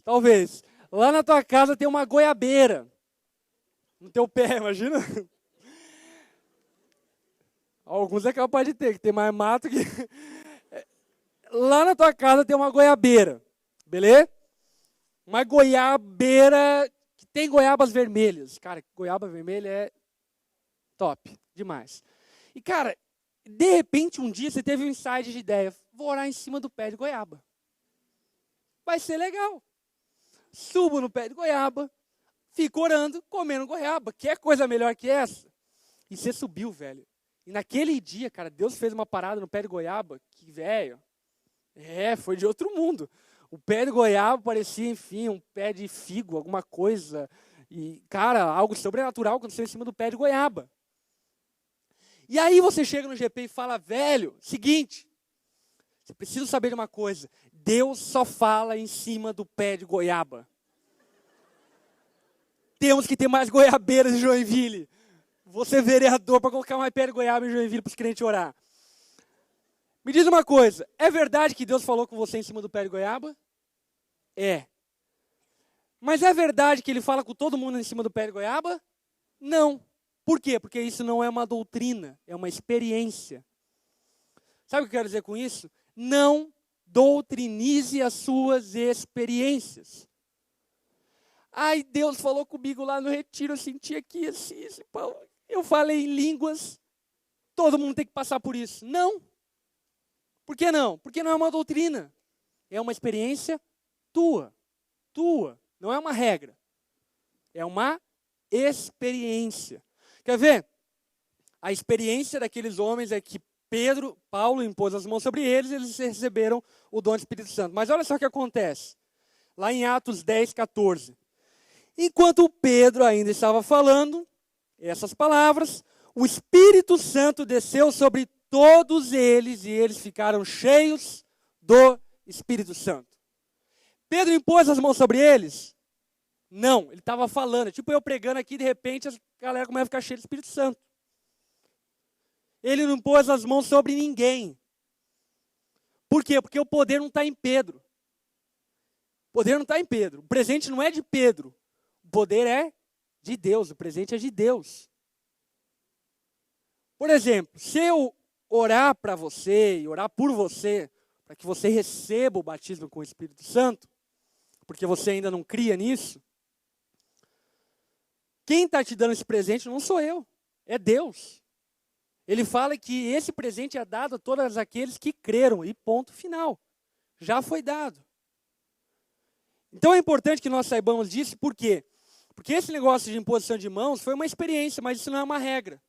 talvez, lá na tua casa tem uma goiabeira no teu pé, imagina? Alguns é capaz de ter, que tem mais mato que... Lá na tua casa tem uma goiabeira, beleza? Uma goiabeira que tem goiabas vermelhas. Cara, goiaba vermelha é top, demais. E, cara, de repente, um dia você teve um insight de ideia. Vou orar em cima do pé de goiaba. Vai ser legal. Subo no pé de goiaba, fico orando, comendo goiaba. Que é coisa melhor que essa? E você subiu, velho. E naquele dia, cara, Deus fez uma parada no pé de goiaba que, velho, foi de outro mundo. O pé de goiaba parecia, enfim, um pé de figo, alguma coisa. E, cara, algo sobrenatural aconteceu em cima do pé de goiaba. E aí você chega no GP e fala, velho, seguinte, você precisa saber de uma coisa, Deus só fala em cima do pé de goiaba. Temos que ter mais goiabeiras em Joinville. Vou ser vereador para colocar mais pé de goiaba em Joinville para os crentes orar. Me diz uma coisa, é verdade que Deus falou com você em cima do pé de goiaba? É. Mas é verdade que Ele fala com todo mundo em cima do pé de goiaba? Não. Por quê? Porque isso não é uma doutrina, é uma experiência. Sabe o que eu quero dizer com isso? Não doutrinize as suas experiências. Ai, Deus falou comigo lá no retiro, eu senti aqui assim, eu falei em línguas, todo mundo tem que passar por isso. Não. Por que não? Porque não é uma doutrina. É uma experiência tua. Não é uma regra. É uma experiência. Quer ver? A experiência daqueles homens é que Paulo impôs as mãos sobre eles e eles receberam o dom do Espírito Santo. Mas olha só o que acontece. Lá em Atos 10, 14. Enquanto Pedro ainda estava falando essas palavras, o Espírito Santo desceu sobre todos eles e eles ficaram cheios do Espírito Santo. Pedro impôs as mãos sobre eles? Não, ele estava falando. Tipo eu pregando aqui, de repente a galera começa a ficar cheia do Espírito Santo. Ele não pôs as mãos sobre ninguém. Por quê? Porque o poder não está em Pedro. O poder não está em Pedro. O presente não é de Pedro. O poder é de Deus. O presente é de Deus. Por exemplo, se eu orar para você e orar por você, para que você receba o batismo com o Espírito Santo, porque você ainda não cria nisso, quem está te dando esse presente não sou eu, é Deus. Ele fala que esse presente é dado a todos aqueles que creram, e ponto final. Já foi dado. Então é importante que nós saibamos disso, por quê? Porque esse negócio de imposição de mãos foi uma experiência, mas isso não é uma regra.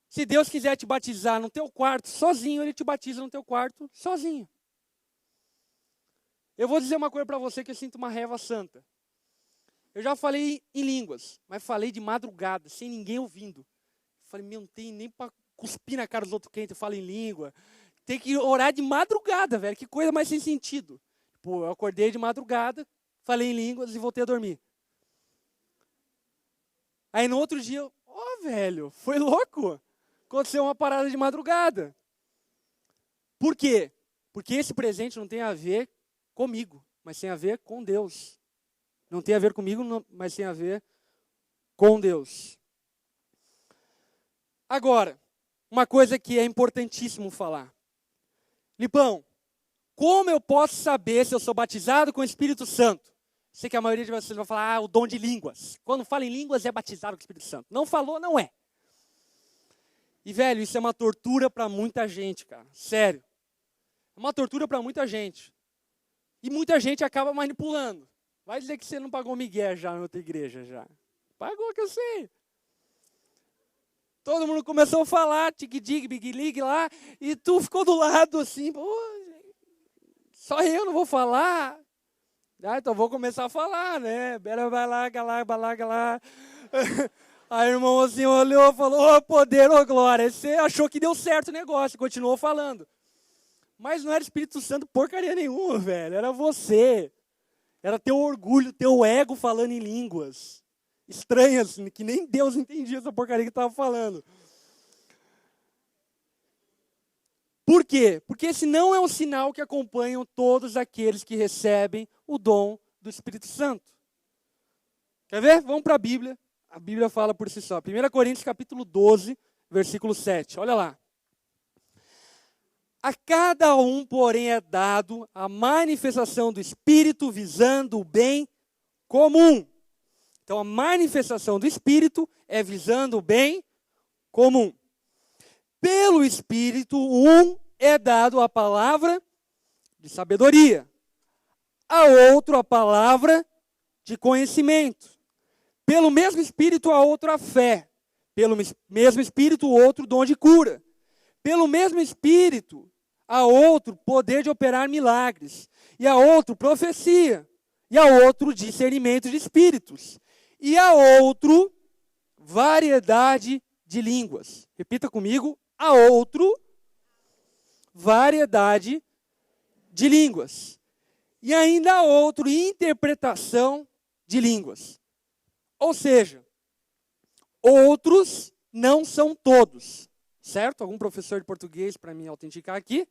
Se Deus quiser te batizar no teu quarto sozinho, Ele te batiza no teu quarto sozinho. Eu vou dizer uma coisa para você que eu sinto uma raiva santa. Eu já falei em línguas, mas falei de madrugada, sem ninguém ouvindo. Falei, meu, não tem nem para cuspir na cara dos outros crentes, eu falo em língua. Tem que orar de madrugada, velho, que coisa mais sem sentido. Pô, eu acordei de madrugada, falei em línguas e voltei a dormir. Aí no outro dia, velho, foi louco. Aconteceu uma parada de madrugada. Por quê? Porque esse presente não tem a ver comigo, mas tem a ver com Deus. Não tem a ver comigo, mas tem a ver com Deus. Agora, uma coisa que é importantíssimo falar. Lipão, como eu posso saber se eu sou batizado com o Espírito Santo? Sei que a maioria de vocês vai falar, o dom de línguas. Quando fala em línguas, é batizado com o Espírito Santo. Não falou, não é. E, velho, isso é uma tortura para muita gente, cara. Sério. É uma tortura para muita gente. E muita gente acaba manipulando. Vai dizer que você não pagou migué já na outra igreja, já. Pagou, que eu sei. Todo mundo começou a falar, tig-dig, big-lig lá, e tu ficou do lado assim, pô, só eu não vou falar. Ah, então vou começar a falar, né? Bera vai lá, galá. Aí o irmão assim olhou e falou, ô poder, ô glória. Você achou que deu certo o negócio, continuou falando. Mas não era Espírito Santo porcaria nenhuma, velho. Era você. Era teu orgulho, teu ego falando em línguas estranhas, que nem Deus entendia essa porcaria que estava falando. Por quê? Porque esse não é um sinal que acompanham todos aqueles que recebem o dom do Espírito Santo. Quer ver? Vamos para a Bíblia. A Bíblia fala por si só. 1 Coríntios capítulo 12, versículo 7. Olha lá. A cada um, porém, é dado a manifestação do Espírito visando o bem comum. Então, a manifestação do Espírito é visando o bem comum. Pelo Espírito, um é dado a palavra de sabedoria, a outro a palavra de conhecimento. Pelo mesmo Espírito, a outro a fé. Pelo mesmo Espírito, outro dom de cura. Pelo mesmo Espírito, há outro poder de operar milagres. E há outro profecia. E há outro discernimento de espíritos. E há outro variedade de línguas. Repita comigo, há outro variedade de línguas. E ainda há outro interpretação de línguas. Ou seja, outros não são todos. Certo? Algum professor de português para me autenticar aqui?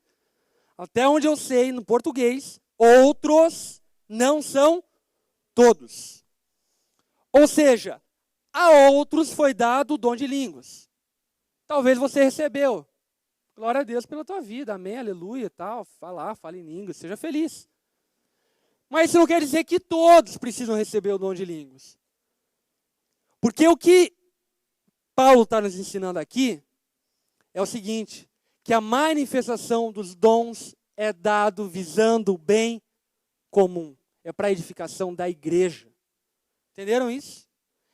Até onde eu sei, no português, outros não são todos. Ou seja, a outros foi dado o dom de línguas. Talvez você recebeu. Glória a Deus pela tua vida, amém, aleluia, tal. Fala em línguas, seja feliz. Mas isso não quer dizer que todos precisam receber o dom de línguas. Porque o que Paulo está nos ensinando aqui é o seguinte, que a manifestação dos dons é dado visando o bem comum. É para a edificação da igreja. Entenderam isso?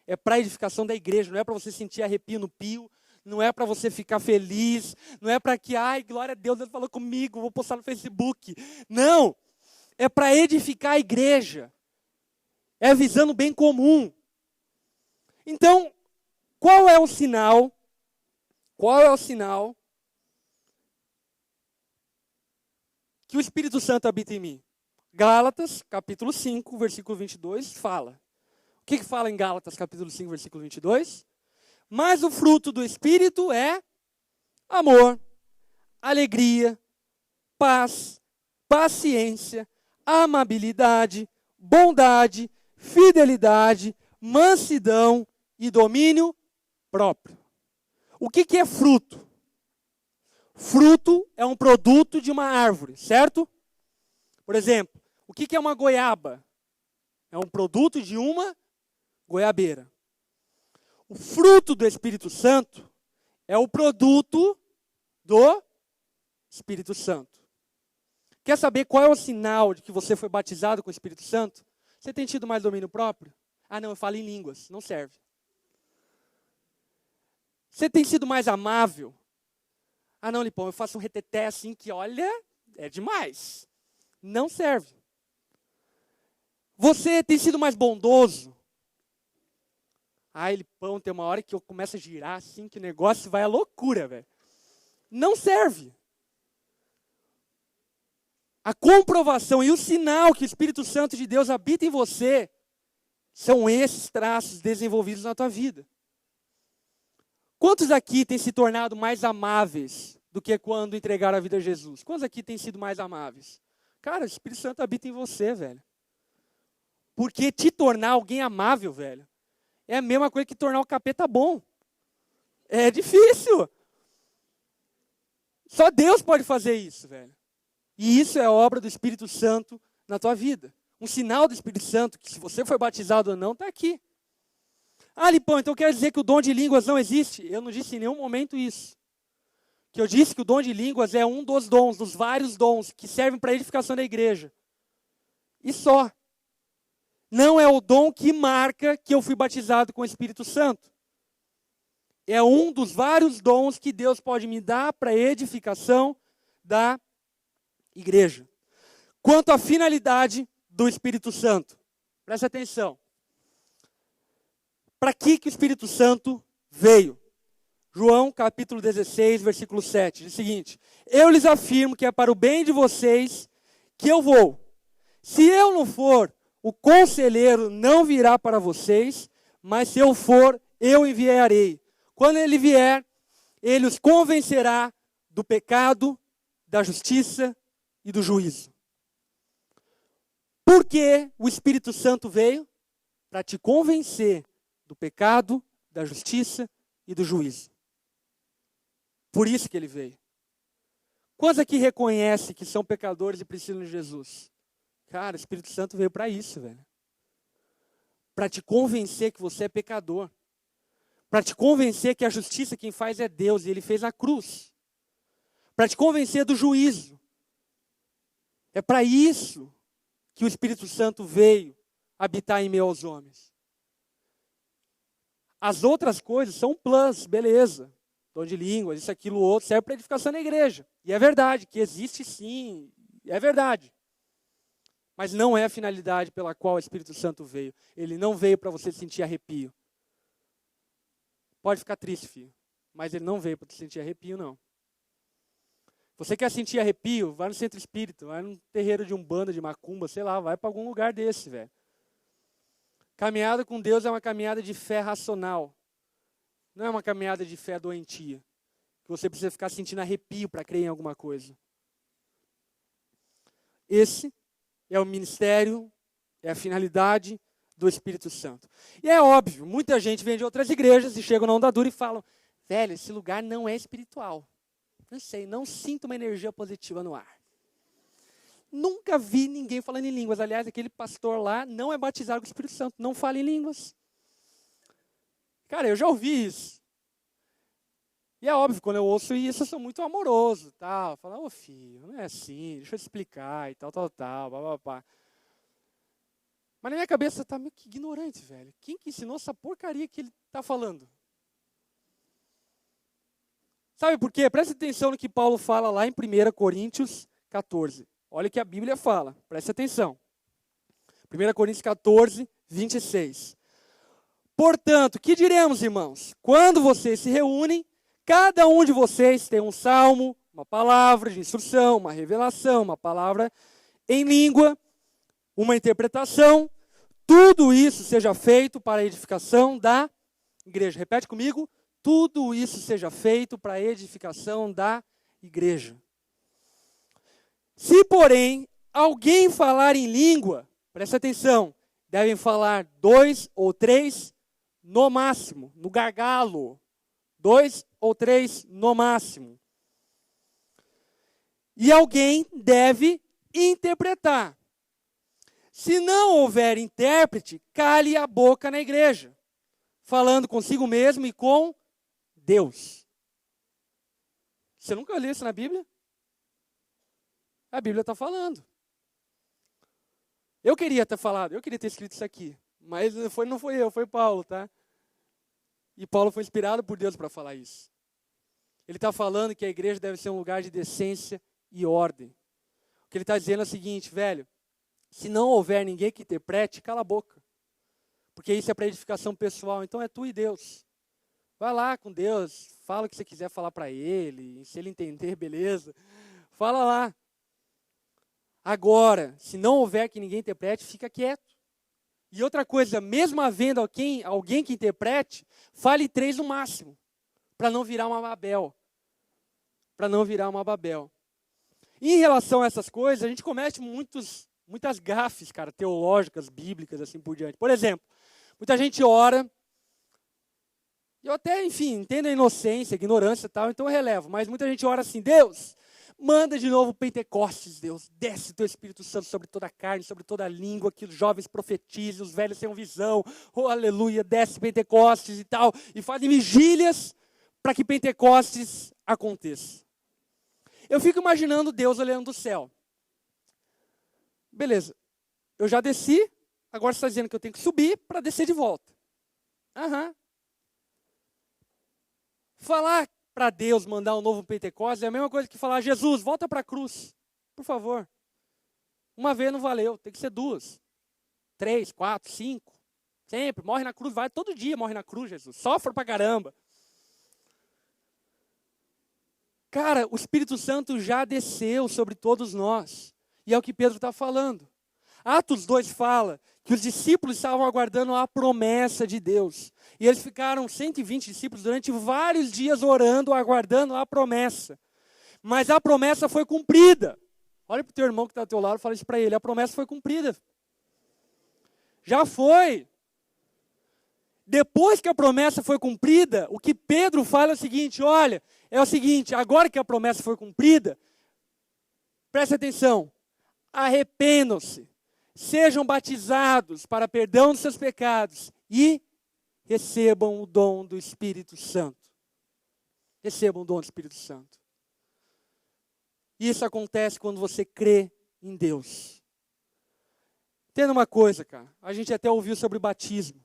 É para a edificação da igreja, não é para você sentir arrepio no pio, não é para você ficar feliz, não é para que, ai, glória a Deus, Deus falou comigo, vou postar no Facebook. Não, é para edificar a igreja. É visando o bem comum. Então, qual é o sinal? Qual é o sinal que o Espírito Santo habita em mim? Gálatas, capítulo 5, versículo 22, fala. O que fala em Gálatas, capítulo 5, versículo 22? Mas o fruto do Espírito é amor, alegria, paz, paciência, amabilidade, bondade, fidelidade, mansidão e domínio próprio. O que é fruto? Fruto é um produto de uma árvore, certo? Por exemplo, o que é uma goiaba? É um produto de uma goiabeira. O fruto do Espírito Santo é o produto do Espírito Santo. Quer saber qual é o sinal de que você foi batizado com o Espírito Santo? Você tem tido mais domínio próprio? Ah, não, eu falo em línguas. Não serve. Você tem sido mais amável? Ah, não, Lipão, eu faço um reteté assim que, olha, é demais. Não serve. Você tem sido mais bondoso? Ah, Lipão, tem uma hora que eu começo a girar assim, que o negócio vai à loucura, velho. Não serve. A comprovação e o sinal que o Espírito Santo de Deus habita em você são esses traços desenvolvidos na tua vida. Quantos aqui têm se tornado mais amáveis do que quando entregaram a vida a Jesus? Quantos aqui têm sido mais amáveis? Cara, o Espírito Santo habita em você, velho. Porque te tornar alguém amável, velho, é a mesma coisa que tornar o capeta bom. É difícil. Só Deus pode fazer isso, velho. E isso é obra do Espírito Santo na tua vida. Um sinal do Espírito Santo, que se você foi batizado ou não, está aqui. Ah, Lipão, então quer dizer que o dom de línguas não existe? Eu não disse em nenhum momento isso. Que eu disse que o dom de línguas é um dos dons, dos vários dons que servem para a edificação da igreja. E só. Não é o dom que marca que eu fui batizado com o Espírito Santo. É um dos vários dons que Deus pode me dar para a edificação da igreja. Quanto à finalidade do Espírito Santo, preste atenção. Para que o Espírito Santo veio? João capítulo 16, versículo 7, diz o seguinte: eu lhes afirmo que é para o bem de vocês que eu vou. Se eu não for, o conselheiro não virá para vocês, mas se eu for, eu enviarei. Quando ele vier, ele os convencerá do pecado, da justiça e do juízo. Por que o Espírito Santo veio? Para te convencer do pecado, da justiça e do juízo. Por isso que ele veio. Quantos aqui reconhecem que são pecadores e precisam de Jesus? Cara, o Espírito Santo veio para isso, velho. Para te convencer que você é pecador. Para te convencer que a justiça quem faz é Deus e Ele fez a cruz. Para te convencer do juízo. É para isso que o Espírito Santo veio habitar em meio aos homens. As outras coisas são plus, beleza. Dom de línguas, isso, aquilo, outro, serve para edificação na igreja. E é verdade, que existe sim, é verdade. Mas não é a finalidade pela qual o Espírito Santo veio. Ele não veio para você sentir arrepio. Pode ficar triste, filho. Mas ele não veio para sentir arrepio, não. Você quer sentir arrepio? Vai no centro espírita, vai num terreiro de umbanda, de macumba, sei lá, vai para algum lugar desse, velho. Caminhada com Deus é uma caminhada de fé racional. Não é uma caminhada de fé doentia. Que você precisa ficar sentindo arrepio para crer em alguma coisa. Esse é o ministério, é a finalidade do Espírito Santo. E é óbvio, muita gente vem de outras igrejas e chegam na Onda Dura e falam, velho, esse lugar não é espiritual. Não sei, não sinto uma energia positiva no ar. Nunca vi ninguém falando em línguas. Aliás, aquele pastor lá não é batizado com o Espírito Santo, não fala em línguas. Cara, eu já ouvi isso. E é óbvio, quando eu ouço isso, eu sou muito amoroso, tal. Falo, ô filho, não é assim, deixa eu te explicar e tal, bababá. Mas na minha cabeça tá meio que ignorante, velho. Quem que ensinou essa porcaria que ele tá falando? Sabe por quê? Preste atenção no que Paulo fala lá em 1 Coríntios 14. Olha o que a Bíblia fala, preste atenção. 1 Coríntios 14, 26. Portanto, que diremos, irmãos? Quando vocês se reúnem, cada um de vocês tem um salmo, uma palavra de instrução, uma revelação, uma palavra em língua, uma interpretação. Tudo isso seja feito para a edificação da igreja. Repete comigo. Tudo isso seja feito para a edificação da igreja. Se, porém, alguém falar em língua, presta atenção, devem falar 2 ou 3 no máximo, no gargalo. 2 ou 3 no máximo. E alguém deve interpretar. Se não houver intérprete, cale a boca na igreja, falando consigo mesmo e com Deus. Você nunca leu isso na Bíblia? A Bíblia está falando. Eu queria ter falado, eu queria ter escrito isso aqui, mas não foi eu, foi Paulo, tá? E Paulo foi inspirado por Deus para falar isso. Ele está falando que a igreja deve ser um lugar de decência e ordem. O que ele está dizendo é o seguinte, velho, se não houver ninguém que interprete, cala a boca. Porque isso é para edificação pessoal, então é tu e Deus. Vai lá com Deus, fala o que você quiser falar para Ele, se Ele entender, beleza. Fala lá. Agora, se não houver que ninguém interprete, fica quieto. E outra coisa, mesmo havendo alguém que interprete, fale 3 no máximo, para não virar uma Babel. Para não virar uma Babel. E em relação a essas coisas, a gente comete muitas gafes, cara, teológicas, bíblicas, assim por diante. Por exemplo, muita gente ora, eu até, enfim, entendo a inocência, a ignorância e tal, então eu relevo. Mas muita gente ora assim, Deus, manda de novo Pentecostes, Deus. Desce teu Espírito Santo sobre toda a carne, sobre toda a língua, que os jovens profetizem, os velhos tenham visão. Oh, aleluia, desce Pentecostes e tal. E fazem vigílias para que Pentecostes aconteça. Eu fico imaginando Deus olhando do céu. Beleza, eu já desci, agora você está dizendo que eu tenho que subir para descer de volta. Aham. Falar para Deus mandar um novo Pentecostes é a mesma coisa que falar, Jesus, volta para a cruz, por favor. Uma vez não valeu, tem que ser 2, 3, 4, 5. Sempre, morre na cruz, vai todo dia, morre na cruz, Jesus. Sofre pra caramba. Cara, o Espírito Santo já desceu sobre todos nós. E é o que Pedro está falando. Atos 2 fala que os discípulos estavam aguardando a promessa de Deus. E eles ficaram 120 discípulos durante vários dias orando, aguardando a promessa. Mas a promessa foi cumprida. Olha para o teu irmão que está ao teu lado e fala isso para ele. A promessa foi cumprida. Já foi. Depois que a promessa foi cumprida, o que Pedro fala é o seguinte, olha, agora que a promessa foi cumprida, preste atenção, arrependam-se, sejam batizados para perdão dos seus pecados e recebam o dom do Espírito Santo. Recebam o dom do Espírito Santo. Isso acontece quando você crê em Deus. Entenda uma coisa, cara, a gente até ouviu sobre batismo.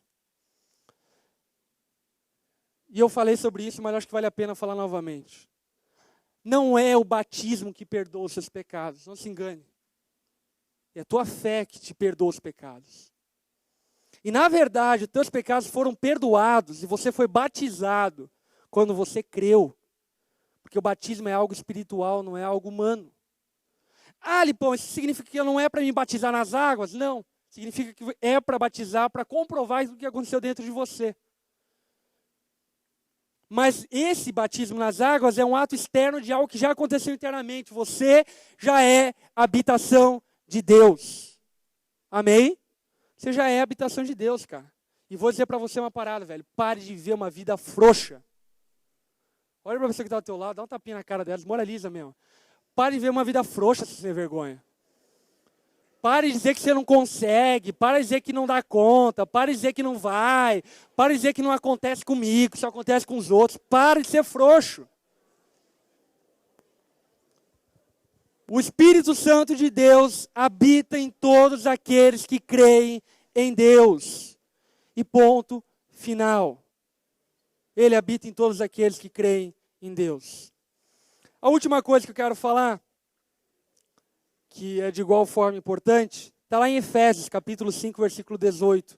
E eu falei sobre isso, mas acho que vale a pena falar novamente. Não é o batismo que perdoa os seus pecados, não se engane. É a tua fé que te perdoa os pecados. E na verdade, os teus pecados foram perdoados e você foi batizado quando você creu. Porque o batismo é algo espiritual, não é algo humano. Ah, Lipão, isso significa que não é para me batizar nas águas? Não. Significa que é para batizar, para comprovar o que aconteceu dentro de você. Mas esse batismo nas águas é um ato externo de algo que já aconteceu internamente. Você já é habitação de Deus. Amém? Você já é habitação de Deus, cara. E vou dizer para você uma parada, velho. Pare de viver uma vida frouxa. Olha para você que está ao teu lado, dá um tapinha na cara dela, desmoraliza mesmo. Pare de viver uma vida frouxa, sem vergonha. Pare de dizer que você não consegue, pare de dizer que não dá conta, pare de dizer que não vai, pare de dizer que não acontece comigo, só acontece com os outros. Pare de ser frouxo. O Espírito Santo de Deus habita em todos aqueles que creem em Deus. E ponto final. Ele habita em todos aqueles que creem em Deus. A última coisa que eu quero falar, que é de igual forma importante, está lá em Efésios, capítulo 5, versículo 18,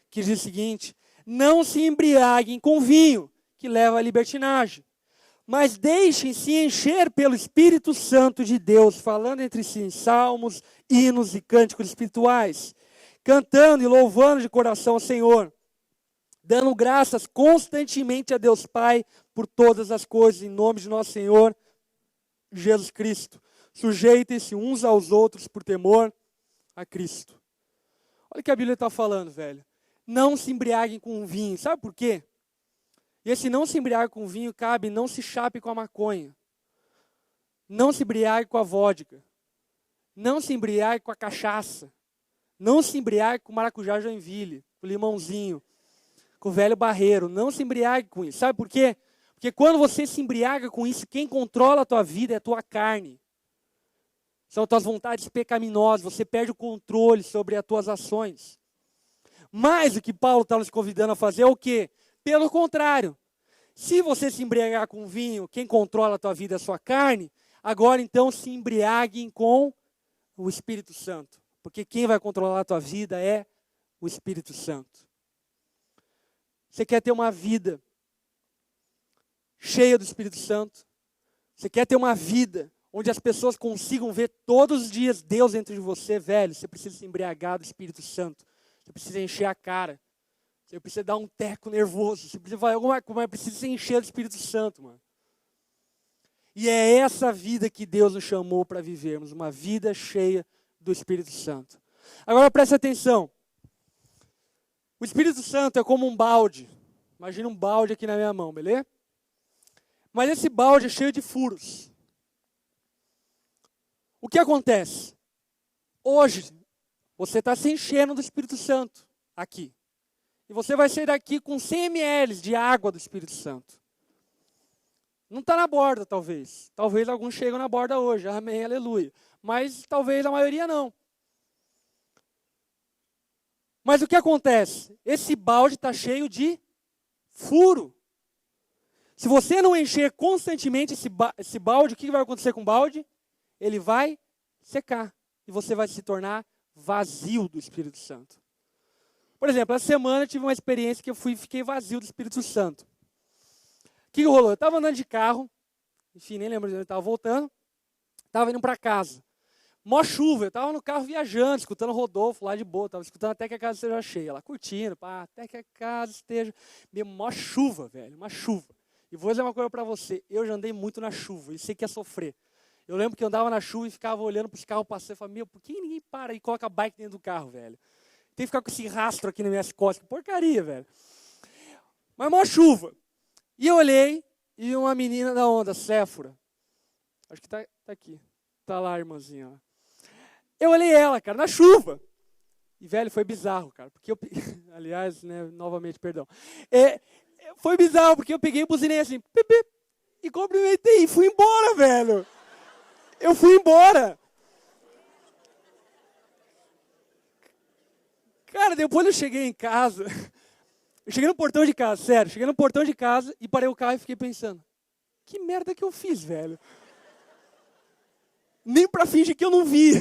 que diz o seguinte: não se embriaguem com vinho, que leva à libertinagem, mas deixem-se encher pelo Espírito Santo de Deus, falando entre si em salmos, hinos e cânticos espirituais, cantando e louvando de coração ao Senhor, dando graças constantemente a Deus Pai por todas as coisas, em nome de nosso Senhor Jesus Cristo. Sujeitem-se uns aos outros por temor a Cristo. Olha o que a Bíblia está falando, velho. Não se embriaguem com vinho. Sabe por quê? E esse não se embriague com vinho cabe não se chape com a maconha. Não se embriague com a vodka. Não se embriague com a cachaça. Não se embriague com maracujá Joinville, com limãozinho, com o velho barreiro. Não se embriague com isso. Sabe por quê? Porque quando você se embriaga com isso, quem controla a tua vida é a tua carne. São as tuas vontades pecaminosas. Você perde o controle sobre as tuas ações. Mas o que Paulo está nos convidando a fazer é o quê? Pelo contrário. Se você se embriagar com vinho, quem controla a tua vida é a sua carne. Agora então se embriaguem com o Espírito Santo. Porque quem vai controlar a tua vida é o Espírito Santo. Você quer ter uma vida cheia do Espírito Santo? Você quer ter uma vida onde as pessoas consigam ver todos os dias Deus dentro de você, velho? Você precisa se embriagar do Espírito Santo. Você precisa encher a cara. Você precisa dar um teco nervoso. Você precisa fazer alguma coisa, mas precisa se encher do Espírito Santo, mano. E é essa vida que Deus nos chamou para vivermos. Uma vida cheia do Espírito Santo. Agora preste atenção. O Espírito Santo é como um balde. Imagina um balde aqui na minha mão, beleza? Mas esse balde é cheio de furos. O que acontece? Hoje, você está se enchendo do Espírito Santo aqui. E você vai sair daqui com 100 ml de água do Espírito Santo. Não está na borda, talvez. Talvez alguns chegam na borda hoje. Amém, aleluia. Mas talvez a maioria não. Mas o que acontece? Esse balde está cheio de furo. Se você não encher constantemente esse balde, o que vai acontecer com o balde? Ele vai secar. E você vai se tornar vazio do Espírito Santo. Por exemplo, essa semana eu tive uma experiência que eu fiquei vazio do Espírito Santo. O que rolou? Eu estava andando de carro, enfim, nem lembro de onde eu estava voltando, estava indo para casa. Mó chuva, eu estava no carro viajando, escutando o Rodolfo lá de boa, estava escutando até que a casa esteja cheia, lá curtindo, pá, até que a casa esteja... Mó chuva, velho, uma chuva. E vou dizer uma coisa para você, eu já andei muito na chuva, e sei que é sofrer. Eu lembro que eu andava na chuva e ficava olhando para os carros passando, e falava, por que ninguém para e coloca a bike dentro do carro, velho? Tem que ficar com esse rastro aqui nas minhas costas, que porcaria, velho. Mas mó chuva. E eu olhei, e uma menina da onda, Séfora, acho que tá aqui, tá lá a irmãzinha, ó. Eu olhei ela, cara, na chuva. E, velho, foi bizarro, cara. Porque eu... Aliás, né, novamente, perdão. Foi bizarro, porque eu peguei e buzinei assim, pip, e cumprimentei, e fui embora, velho. Eu fui embora. Cara, depois eu cheguei em casa, Eu cheguei no portão de casa, sério, cheguei no portão de casa e parei o carro e fiquei pensando, que merda que eu fiz, velho? Nem pra fingir que eu não vi.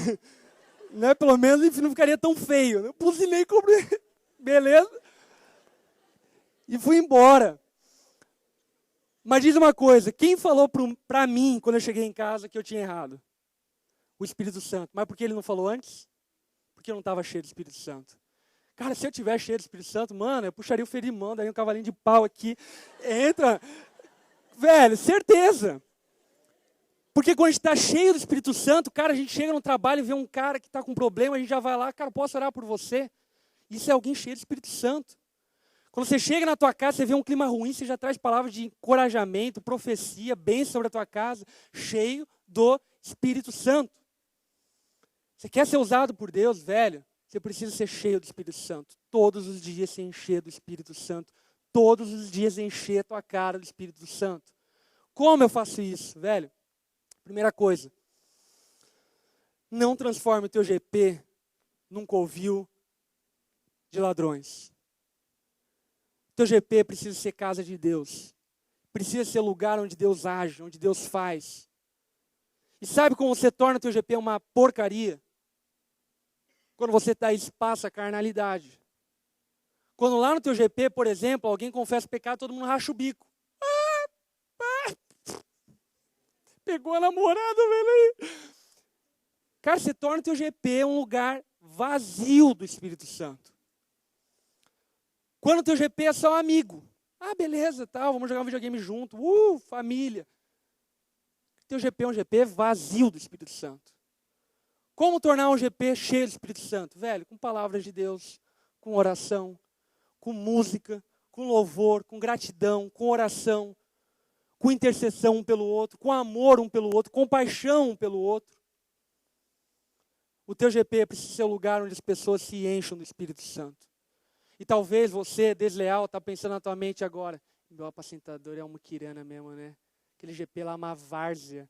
Né? Pelo menos não ficaria tão feio. Eu buzinei, comprei. Beleza? E fui embora. Mas diz uma coisa, quem falou pra mim, quando eu cheguei em casa, que eu tinha errado? O Espírito Santo. Mas por que ele não falou antes? Porque eu não estava cheio do Espírito Santo. Cara, se eu tivesse cheio do Espírito Santo, mano, eu puxaria o freio de mão, daria um cavalinho de pau aqui. Entra. Velho, certeza. Porque quando a gente está cheio do Espírito Santo, cara, a gente chega no trabalho e vê um cara que está com problema, a gente já vai lá, cara, posso orar por você? Isso é alguém cheio do Espírito Santo. Quando você chega na tua casa, você vê um clima ruim, você já traz palavras de encorajamento, profecia, bênção sobre a tua casa, cheio do Espírito Santo. Você quer ser usado por Deus, velho? Você precisa ser cheio do Espírito Santo. Todos os dias se encher do Espírito Santo. Todos os dias encher a tua cara do Espírito Santo. Como eu faço isso, velho? Primeira coisa, não transforme o teu GP num covil de ladrões. O teu GP precisa ser casa de Deus. Precisa ser lugar onde Deus age, onde Deus faz. E sabe como você torna o teu GP uma porcaria? Quando você dá espaço à carnalidade. Quando lá no teu GP, por exemplo, alguém confessa pecado, todo mundo racha o bico. Pegou a namorada, velho. Cara, você torna o teu GP um lugar vazio do Espírito Santo. Quando o teu GP é só amigo. Ah, beleza, tal, vamos jogar um videogame junto. Família. O teu GP é um GP vazio do Espírito Santo. Como tornar um GP cheio do Espírito Santo? Velho, com palavras de Deus, com oração, com música, com louvor, com gratidão, com oração, com intercessão um pelo outro, com amor um pelo outro, com paixão um pelo outro. O teu GP precisa ser o lugar onde as pessoas se enchem do Espírito Santo. E talvez você, desleal, está pensando na tua mente agora, meu apacentador é uma muquirana mesmo, né? Aquele GP lá, uma várzea.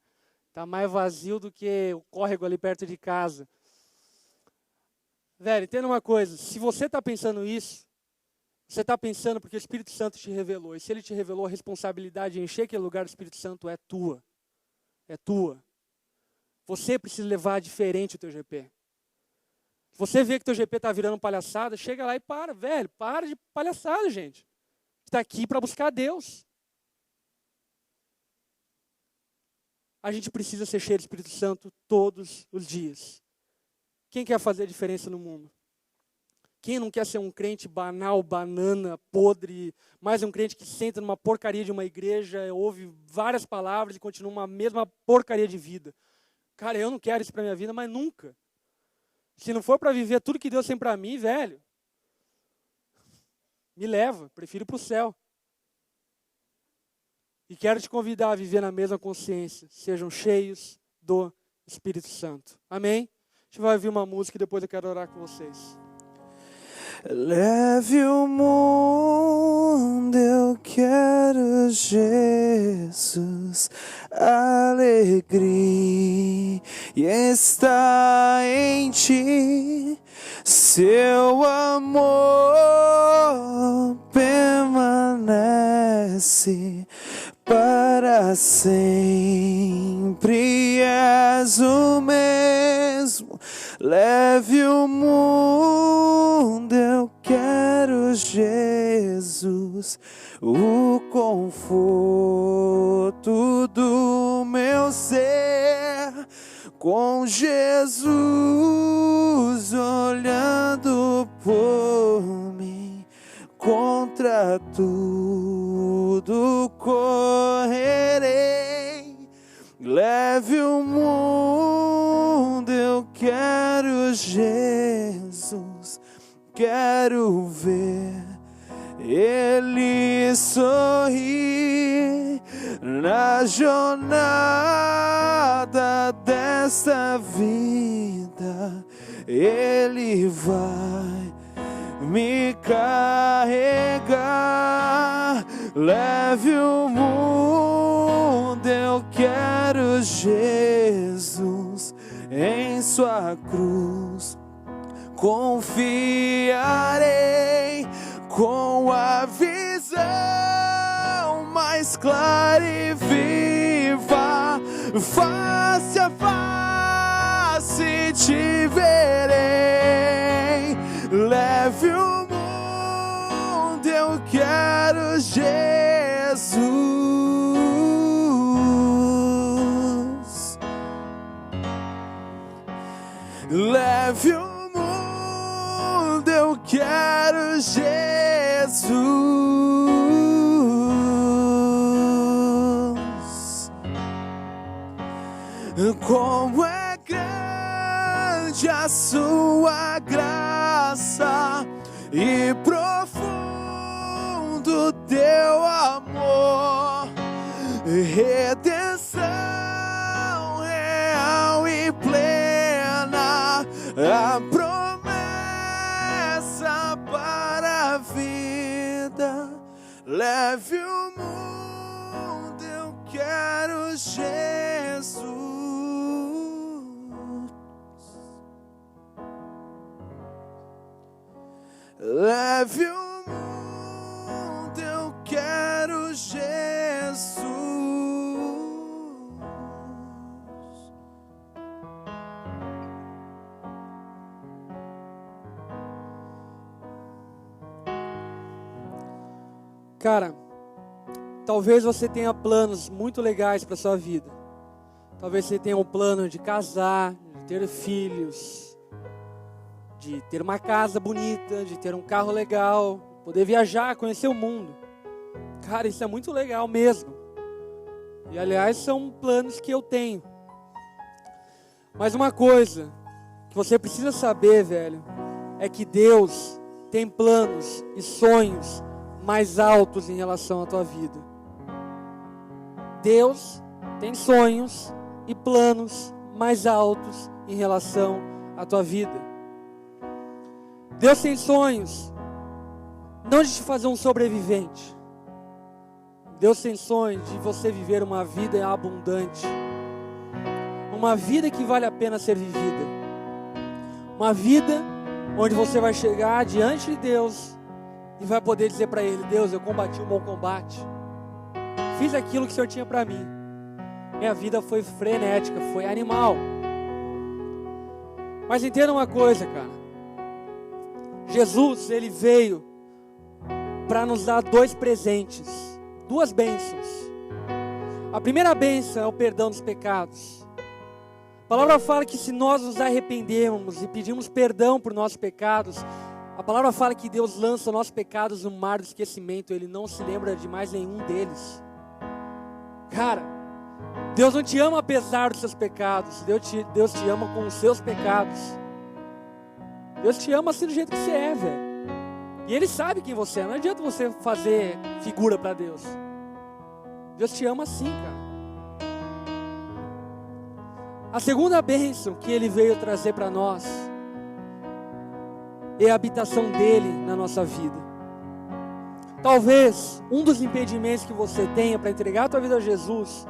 Está mais vazio do que o córrego ali perto de casa. Velho, entenda uma coisa, se você está pensando isso, você está pensando porque o Espírito Santo te revelou. E se ele te revelou, a responsabilidade de encher aquele lugar do Espírito Santo é tua. É tua. Você precisa levar diferente o teu GP. Se você vê que o teu GP está virando palhaçada, chega lá e para. Velho, para de palhaçada, gente. Está aqui para buscar Deus. A gente precisa ser cheio do Espírito Santo todos os dias. Quem quer fazer a diferença no mundo? Quem não quer ser um crente banal, banana, podre, mais um crente que senta numa porcaria de uma igreja, ouve várias palavras e continua uma mesma porcaria de vida? Cara, eu não quero isso para minha vida, mas nunca. Se não for para viver tudo que Deus tem para mim, velho, me leva, prefiro ir para o céu. E quero te convidar a viver na mesma consciência. Sejam cheios do Espírito Santo. Amém? A gente vai ouvir uma música e depois eu quero orar com vocês. Leve o mundo, eu quero Jesus, alegria está em ti, seu amor permanece para sempre, és o mesmo. Leve o mundo, eu quero Jesus, o conforto do meu ser, com Jesus olhando por mim, contra tudo correrei. Leve o mundo, eu quero Jesus, quero ver Ele sorrir na jornada desta vida. Ele vai me carregar. Leve o mundo, eu quero Jesus, em sua cruz confiarei, com a visão mais clara e viva, face a face te verei. Leve o mundo, eu quero Jesus. Leve o mundo, eu quero Jesus. Como é grande a sua graça e profundo teu amor, redenção real e plena, a promessa para a vida. Leve o mundo, eu quero Jesus. Leve o mundo, eu quero Jesus. Cara, talvez você tenha planos muito legais para sua vida. Talvez você tenha um plano de casar, de ter filhos, de ter uma casa bonita, de ter um carro legal, poder viajar, conhecer o mundo. Cara, isso é muito legal mesmo. E aliás, são planos que eu tenho. Mas uma coisa que você precisa saber, velho, é que Deus tem planos e sonhos mais altos em relação à tua vida. Deus tem sonhos e planos mais altos em relação à tua vida. Deus tem sonhos não de te fazer um sobrevivente. Deus tem sonhos de você viver uma vida abundante. Uma vida que vale a pena ser vivida. Uma vida onde você vai chegar diante de Deus e vai poder dizer para Ele: Deus, eu combati um bom combate. Fiz aquilo que o Senhor tinha para mim. Minha vida foi frenética, foi animal. Mas entenda uma coisa, cara. Jesus, Ele veio para nos dar dois presentes, duas bênçãos. A primeira bênção é o perdão dos pecados. A palavra fala que se nós nos arrependermos e pedimos perdão por nossos pecados, a palavra fala que Deus lança nossos pecados no mar do esquecimento. Ele não se lembra de mais nenhum deles. Cara, Deus não te ama apesar dos seus pecados. Deus te ama com os seus pecados. Deus te ama assim do jeito que você é, velho. E Ele sabe quem você é. Não adianta você fazer figura para Deus. Deus te ama assim, cara. A segunda bênção que Ele veio trazer para nós é a habitação dEle na nossa vida. Talvez um dos impedimentos que você tenha para entregar a tua vida a Jesus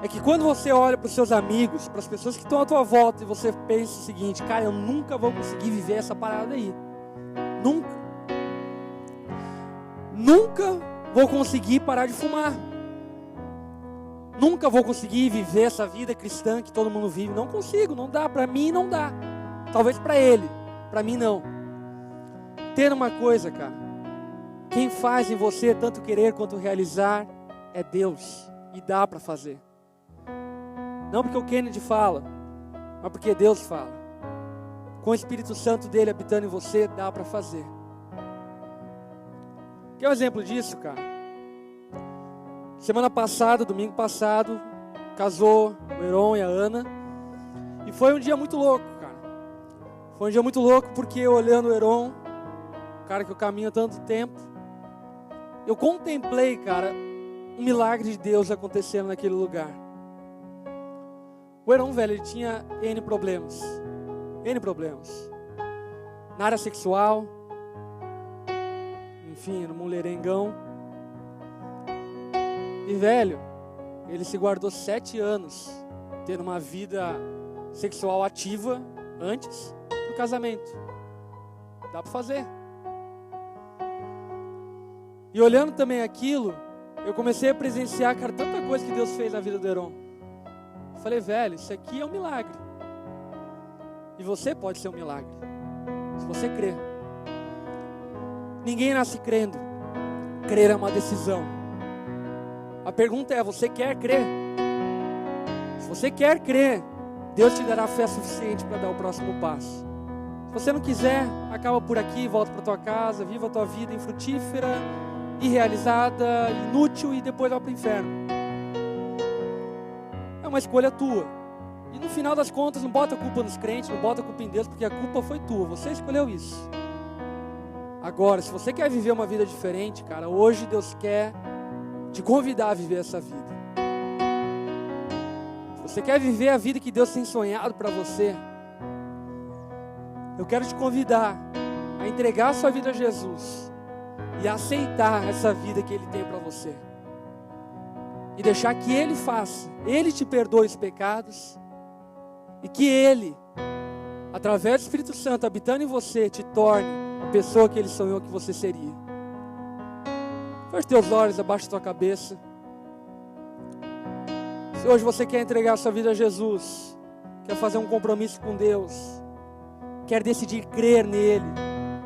é que quando você olha para os seus amigos, para as pessoas que estão à tua volta, e você pensa o seguinte: cara, eu nunca vou conseguir viver essa parada aí. Nunca vou conseguir parar de fumar. Nunca vou conseguir viver essa vida cristã que todo mundo vive. Não consigo, não dá. Para mim não dá. Talvez para ele, para mim não. Entenda uma coisa, cara. Quem faz em você tanto querer quanto realizar é Deus. E dá para fazer. Não porque o Kennedy fala, mas porque Deus fala. Com o Espírito Santo dele habitando em você, dá para fazer. Quer um exemplo disso, cara? Semana passada, domingo passado, casou o Heron e a Ana. E foi um dia muito louco, cara. Foi um dia muito louco porque olhando o Heron, o cara que eu caminho há tanto tempo, eu contemplei, cara, um milagre de Deus acontecendo naquele lugar. O Heron, velho, ele tinha N problemas. N problemas. Na área sexual, enfim, no mulherengão. E, velho, ele se guardou 7 anos tendo uma vida sexual ativa antes do casamento. Dá pra fazer. E olhando também aquilo, eu comecei a presenciar, cara, tanta coisa que Deus fez na vida do Heron. Eu falei, velho, isso aqui é um milagre. E você pode ser um milagre, se você crer. Ninguém nasce crendo. Crer é uma decisão. A pergunta é, você quer crer? Se você quer crer, Deus te dará fé suficiente para dar o próximo passo. Se você não quiser, acaba por aqui, volta para tua casa, viva a tua vida infrutífera, irrealizada, inútil e depois vai para o inferno. É uma escolha tua. E no final das contas, não bota a culpa nos crentes, não bota a culpa em Deus, porque a culpa foi tua, você escolheu isso. Agora, se você quer viver uma vida diferente, cara, hoje Deus quer te convidar a viver essa vida. Se você quer viver a vida que Deus tem sonhado para você, eu quero te convidar a entregar a sua vida a Jesus e aceitar essa vida que Ele tem para você. E deixar que Ele faça, Ele te perdoe os pecados e que Ele, através do Espírito Santo habitando em você, te torne a pessoa que Ele sonhou que você seria. Feche teus olhos, abaixa tua cabeça. Se hoje você quer entregar a sua vida a Jesus, quer fazer um compromisso com Deus, quer decidir crer nele,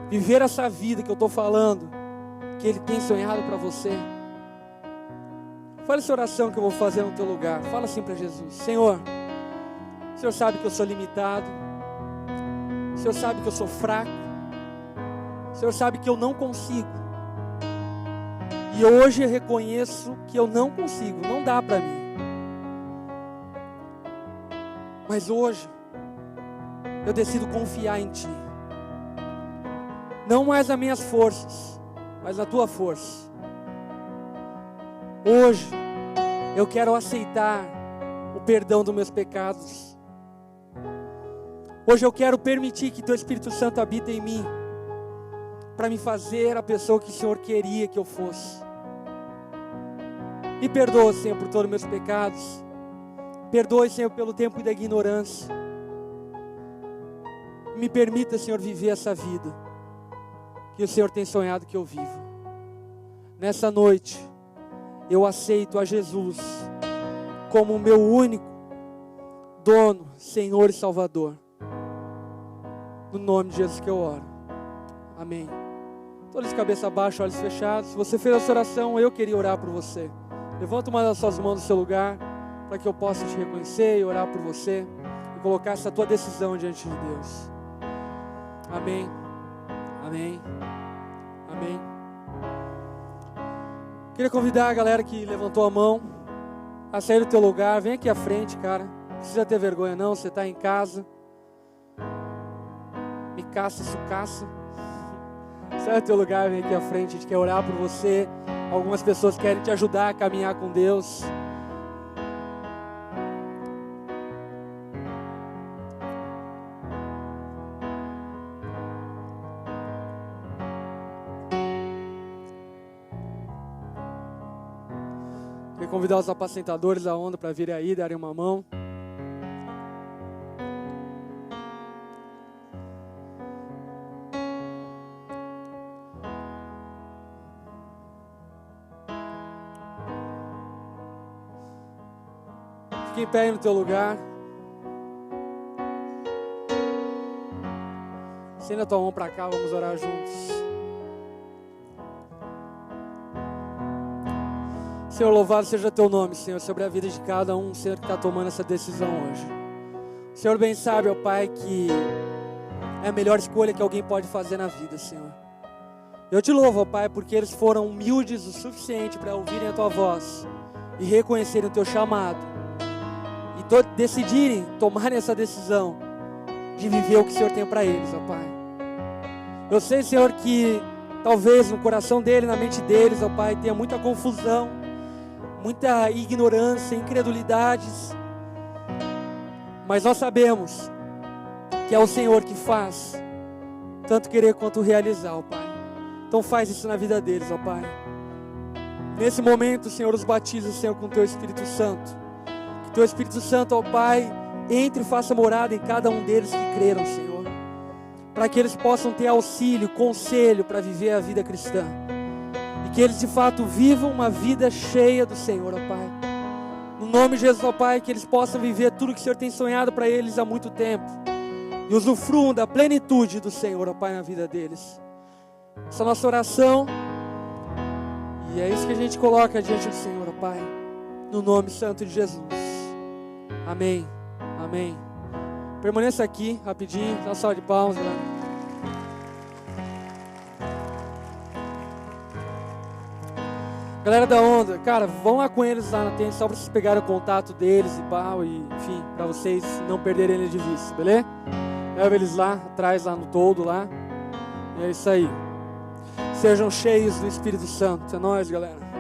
viver essa vida que eu estou falando, que Ele tem sonhado para você, fale essa oração que eu vou fazer no teu lugar. Fala assim para Jesus: Senhor, o Senhor sabe que eu sou limitado, o Senhor sabe que eu sou fraco, o Senhor sabe que eu não consigo, e hoje eu reconheço que eu não consigo, não dá para mim. Mas hoje eu decido confiar em Ti, não mais nas minhas forças, mas na Tua força. Hoje eu quero aceitar o perdão dos meus pecados. Hoje eu quero permitir que Teu Espírito Santo habite em mim, para me fazer a pessoa que o Senhor queria que eu fosse. Me perdoa, Senhor, por todos os meus pecados. Perdoe, Senhor, pelo tempo da ignorância. Me permita, Senhor, viver essa vida que o Senhor tem sonhado que eu viva. Nessa noite, eu aceito a Jesus como o meu único dono, Senhor e Salvador. No nome de Jesus que eu oro. Amém. Todos de cabeça baixa, olhos fechados. Se você fez essa oração, eu queria orar por você. Levanta uma das suas mãos no seu lugar, para que eu possa te reconhecer e orar por você, e colocar essa tua decisão diante de Deus. Amém. Amém. Amém. Queria convidar a galera que levantou a mão a sair do teu lugar. Vem aqui à frente, cara. Não precisa ter vergonha não, você está em casa. Me caça, sucaça. Sai do teu lugar, vem aqui à frente. A gente quer orar por você. Algumas pessoas querem te ajudar a caminhar com Deus. Queria convidar os apacentadores da onda para virem aí, darem uma mão. Fique em pé aí no teu lugar. Estenda a tua mão para cá, vamos orar juntos. Senhor, louvado seja teu nome, Senhor, sobre a vida de cada um, Senhor, que está tomando essa decisão hoje. O Senhor bem sabe, ó Pai, que é a melhor escolha que alguém pode fazer na vida, Senhor. Eu te louvo, ó Pai, porque eles foram humildes o suficiente para ouvirem a tua voz e reconhecerem o teu chamado. E decidirem, tomarem essa decisão de viver o que o Senhor tem para eles, ó Pai. Eu sei, Senhor, que talvez no coração deles, na mente deles, ó Pai, tenha muita confusão, muita ignorância, incredulidades. Mas nós sabemos que é o Senhor que faz tanto querer quanto realizar, ó Pai. Então faz isso na vida deles, ó Pai. Nesse momento, Senhor, os batiza, Senhor, com o Teu Espírito Santo. Teu Espírito Santo, ó Pai, entre e faça morada em cada um deles que creram, Senhor, para que eles possam ter auxílio, conselho para viver a vida cristã, e que eles de fato vivam uma vida cheia do Senhor, ó Pai. No nome de Jesus, ó Pai, que eles possam viver tudo que o Senhor tem sonhado para eles há muito tempo e usufruam da plenitude do Senhor, ó Pai, na vida deles. Essa é a nossa oração e é isso que a gente coloca diante do Senhor, ó Pai, no nome santo de Jesus. Amém, amém. Permaneça aqui rapidinho, dá uma salva de palmas, galera. Galera da Onda, cara, vão lá com eles lá na tenda, só para vocês pegarem o contato deles e pau, e enfim, para vocês não perderem eles de vista, beleza? Leva eles lá, atrás, lá no toldo lá. E é isso aí. Sejam cheios do Espírito Santo. É nóis, galera.